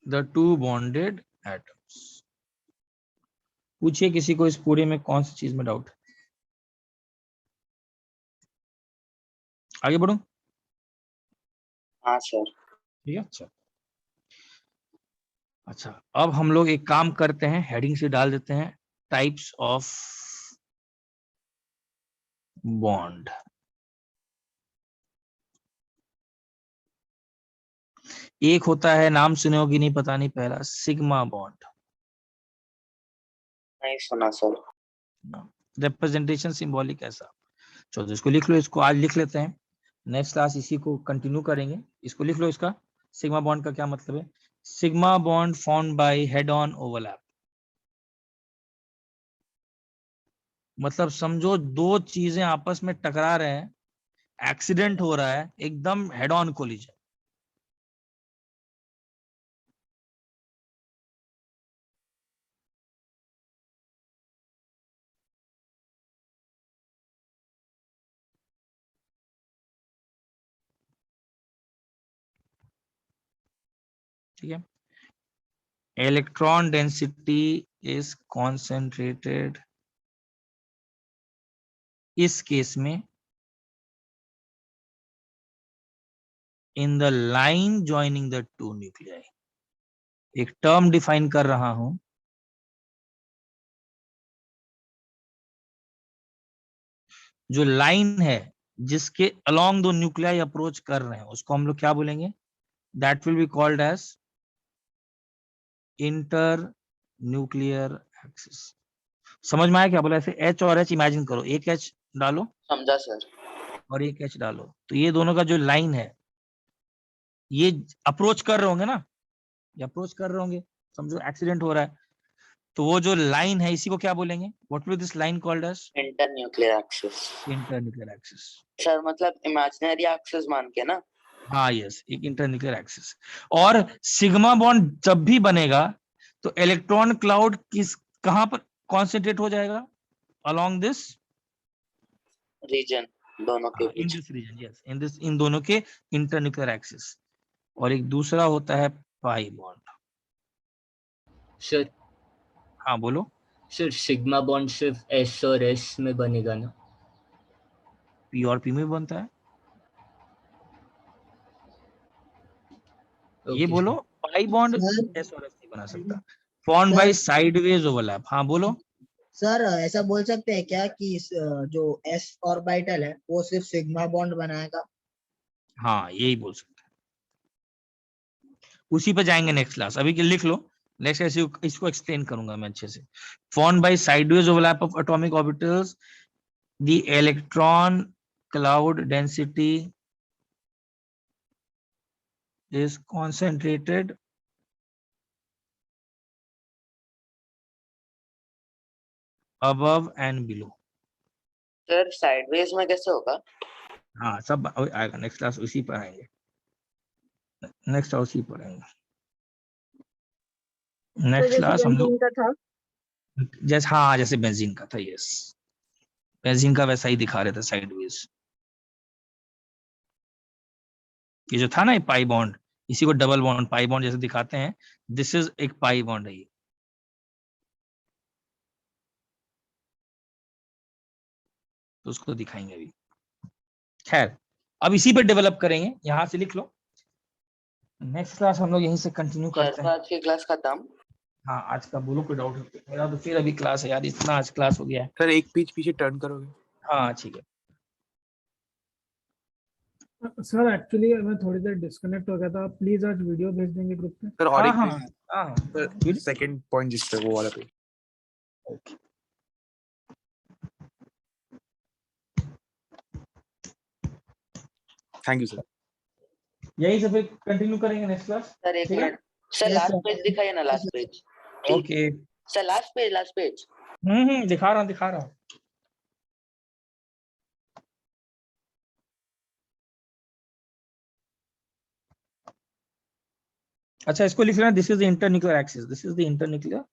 The two bonded atoms. पूछिए किसी को इस पूरे में कौन सी चीज में डाउट है? आगे बढ़ो। हाँ सर। ठीक है, अच्छा अब हम लोग एक काम करते हैं, हेडिंग से डाल देते हैं टाइप्स ऑफ बॉन्ड। एक होता है, नाम सुने होगी नहीं पता नहीं, पहला सिग्मा बॉन्ड। नहीं सुना सर। रिप्रेजेंटेशन सिंबॉलिक ऐसा। चलो इसको लिख लो, इसको आज लिख लेते हैं, नेक्स्ट क्लास इसी को कंटिन्यू करेंगे। इसको लिख लो, इसका सिग्मा बॉन्ड का क्या मतलब है? Sigma bond formed by head on overlap, मतलब समझो 2 चीजें आपस में टकरा रहे हैं, एक्सीडेंट हो रहा है, एकदम हेड ऑन कोलिजन। ठीक है, इलेक्ट्रॉन डेंसिटी इज कॉन्सेंट्रेटेड इस केस में in the line joining the two nuclei. एक टर्म डिफाइन कर रहा हूं, जो लाइन है जिसके अलोंग 2 न्यूक्लियाई अप्रोच कर रहे हैं उसको हम लोग क्या बोलेंगे? That will be called as internuclear axis. समझ में आया क्या बोला? ऐसे H और H इमेजिन करो, एक H डालो समझा सर। और एक H डालो, तो ये दोनों का जो लाइन है ये अप्रोच कर रहे होंगे ना, ये अप्रोच कर रहे होंगे, समझो एक्सीडेंट हो रहा है, तो वो जो लाइन है इसी को क्या बोलेंगे? What will this line called as? Internuclear axis. Internuclear axis. Sir मतलब इमेजिनरी एक्सिस मान के ना? हाँ यस, एक इंटर न्यूक्लियर एक्सिस। और सिग्मा बॉन्ड जब भी बनेगा तो इलेक्ट्रॉन क्लाउड कहां पर कॉन्सेंट्रेट हो जाएगा? अलोंग दिस रीजन, दोनों के इन बीच। दिस रीजन, यस, इन दोनों के इंटर न्यूक्लियर एक्सिस। और एक दूसरा होता है पाई बॉन्ड। सर हाँ बोलो। सर सिग्मा बॉन्ड सिर्फ S और S में बनेगा ना? पी और पी में बनता है। ये ओके बोलो, पाई बॉन्ड सर एस और एस नहीं बना सकता, फॉर्म्ड बाय साइडवेज ओवरलैप। हाँ बोलो। सर ऐसा बोल सकते हैं क्या कि जो S ऑर्बिटल है वो सिर्फ सिग्मा बॉन्ड बनाएगा? हाँ यही बोल सकते हैं, उसी पे जाएंगे नेक्स्ट क्लास, अभी के लिख लो, नेक्स्ट ऐसे इसको एक्सप्लेन करूंगा मैं अच्छे से। Formed by sideways overlap of atomic orbitals, the electron cloud density is concentrated above and below. Sir sideways में कैसे होगा? हाँ सब आएगा, नेक्स्ट क्लास उसी पर आएंगे, नेक्स्ट उसी पर आएंगे। तो नेक्स्ट जैसे क्लास हम लोग बेंजीन का था। जैसे, हाँ जैसे बेंजीन का था, यस बेंजीन का वैसा ही दिखा रहे थे साइडवेज। ये जो था ना पाई बॉन्ड, इसी को डबल बॉन्ड पाई बॉन्ड जैसे दिखाते हैं, दिस इज एक पाई बॉन्ड है ये। तो उसको दिखाएंगे अभी। खैर अब इसी पे डेवलप करेंगे, यहां से लिख लो। नेक्स्ट क्लास हम लोग यहीं से कंटिन्यू सर करते तो हैं। आज की क्लास खत्म। हाँ आज का बोलो, कोई डाउट है? मेरा तो फिर अभी क्लास है यार, इतना आज क्लास हो गया है। सर एक पेज पीछे टर्न करोगे? हाँ ठीक है। सर एक्चुअली मैं थोड़ी देर डिस्कनेक्ट हो गया था, आप प्लीज आज वीडियो भेज देंगे ग्रुप पे। सर और हाँ एक हाँ पेज, हाँ सर सेकंड पॉइंट जिस पे वो वाला page. Okay. Thank you sir. यहीं से फिर कंटिन्यू करेंगे नेक्स्ट क्लास। सर एक ठीक है? Minute sir, Yes, last sir. Page दिखाइए ना, last page. Okay. Sir last page. दिखा रहा हूँ। अच्छा इसको लिख लेना, this is the internuclear axis, this is the internuclear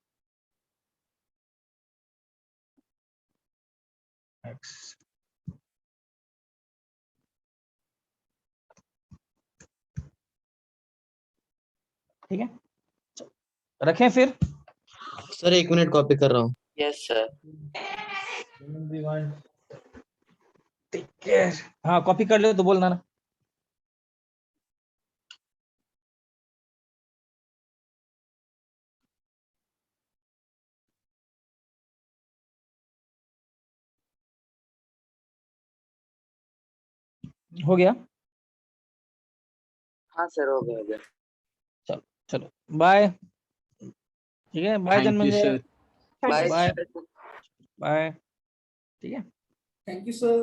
axis. ठीक है, रखें फिर। सर 1 मिनट कॉपी कर रहा हूँ। Yes sir. Take care. हाँ कॉपी कर ले तो बोलना ना। हो गया? हाँ सर हो गया। चलो चलो बाय। ठीक है, bye thank you Janmanjay, sir. Bye bye sir. Bye. ठीक है, थैंक यू सर।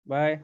बाय।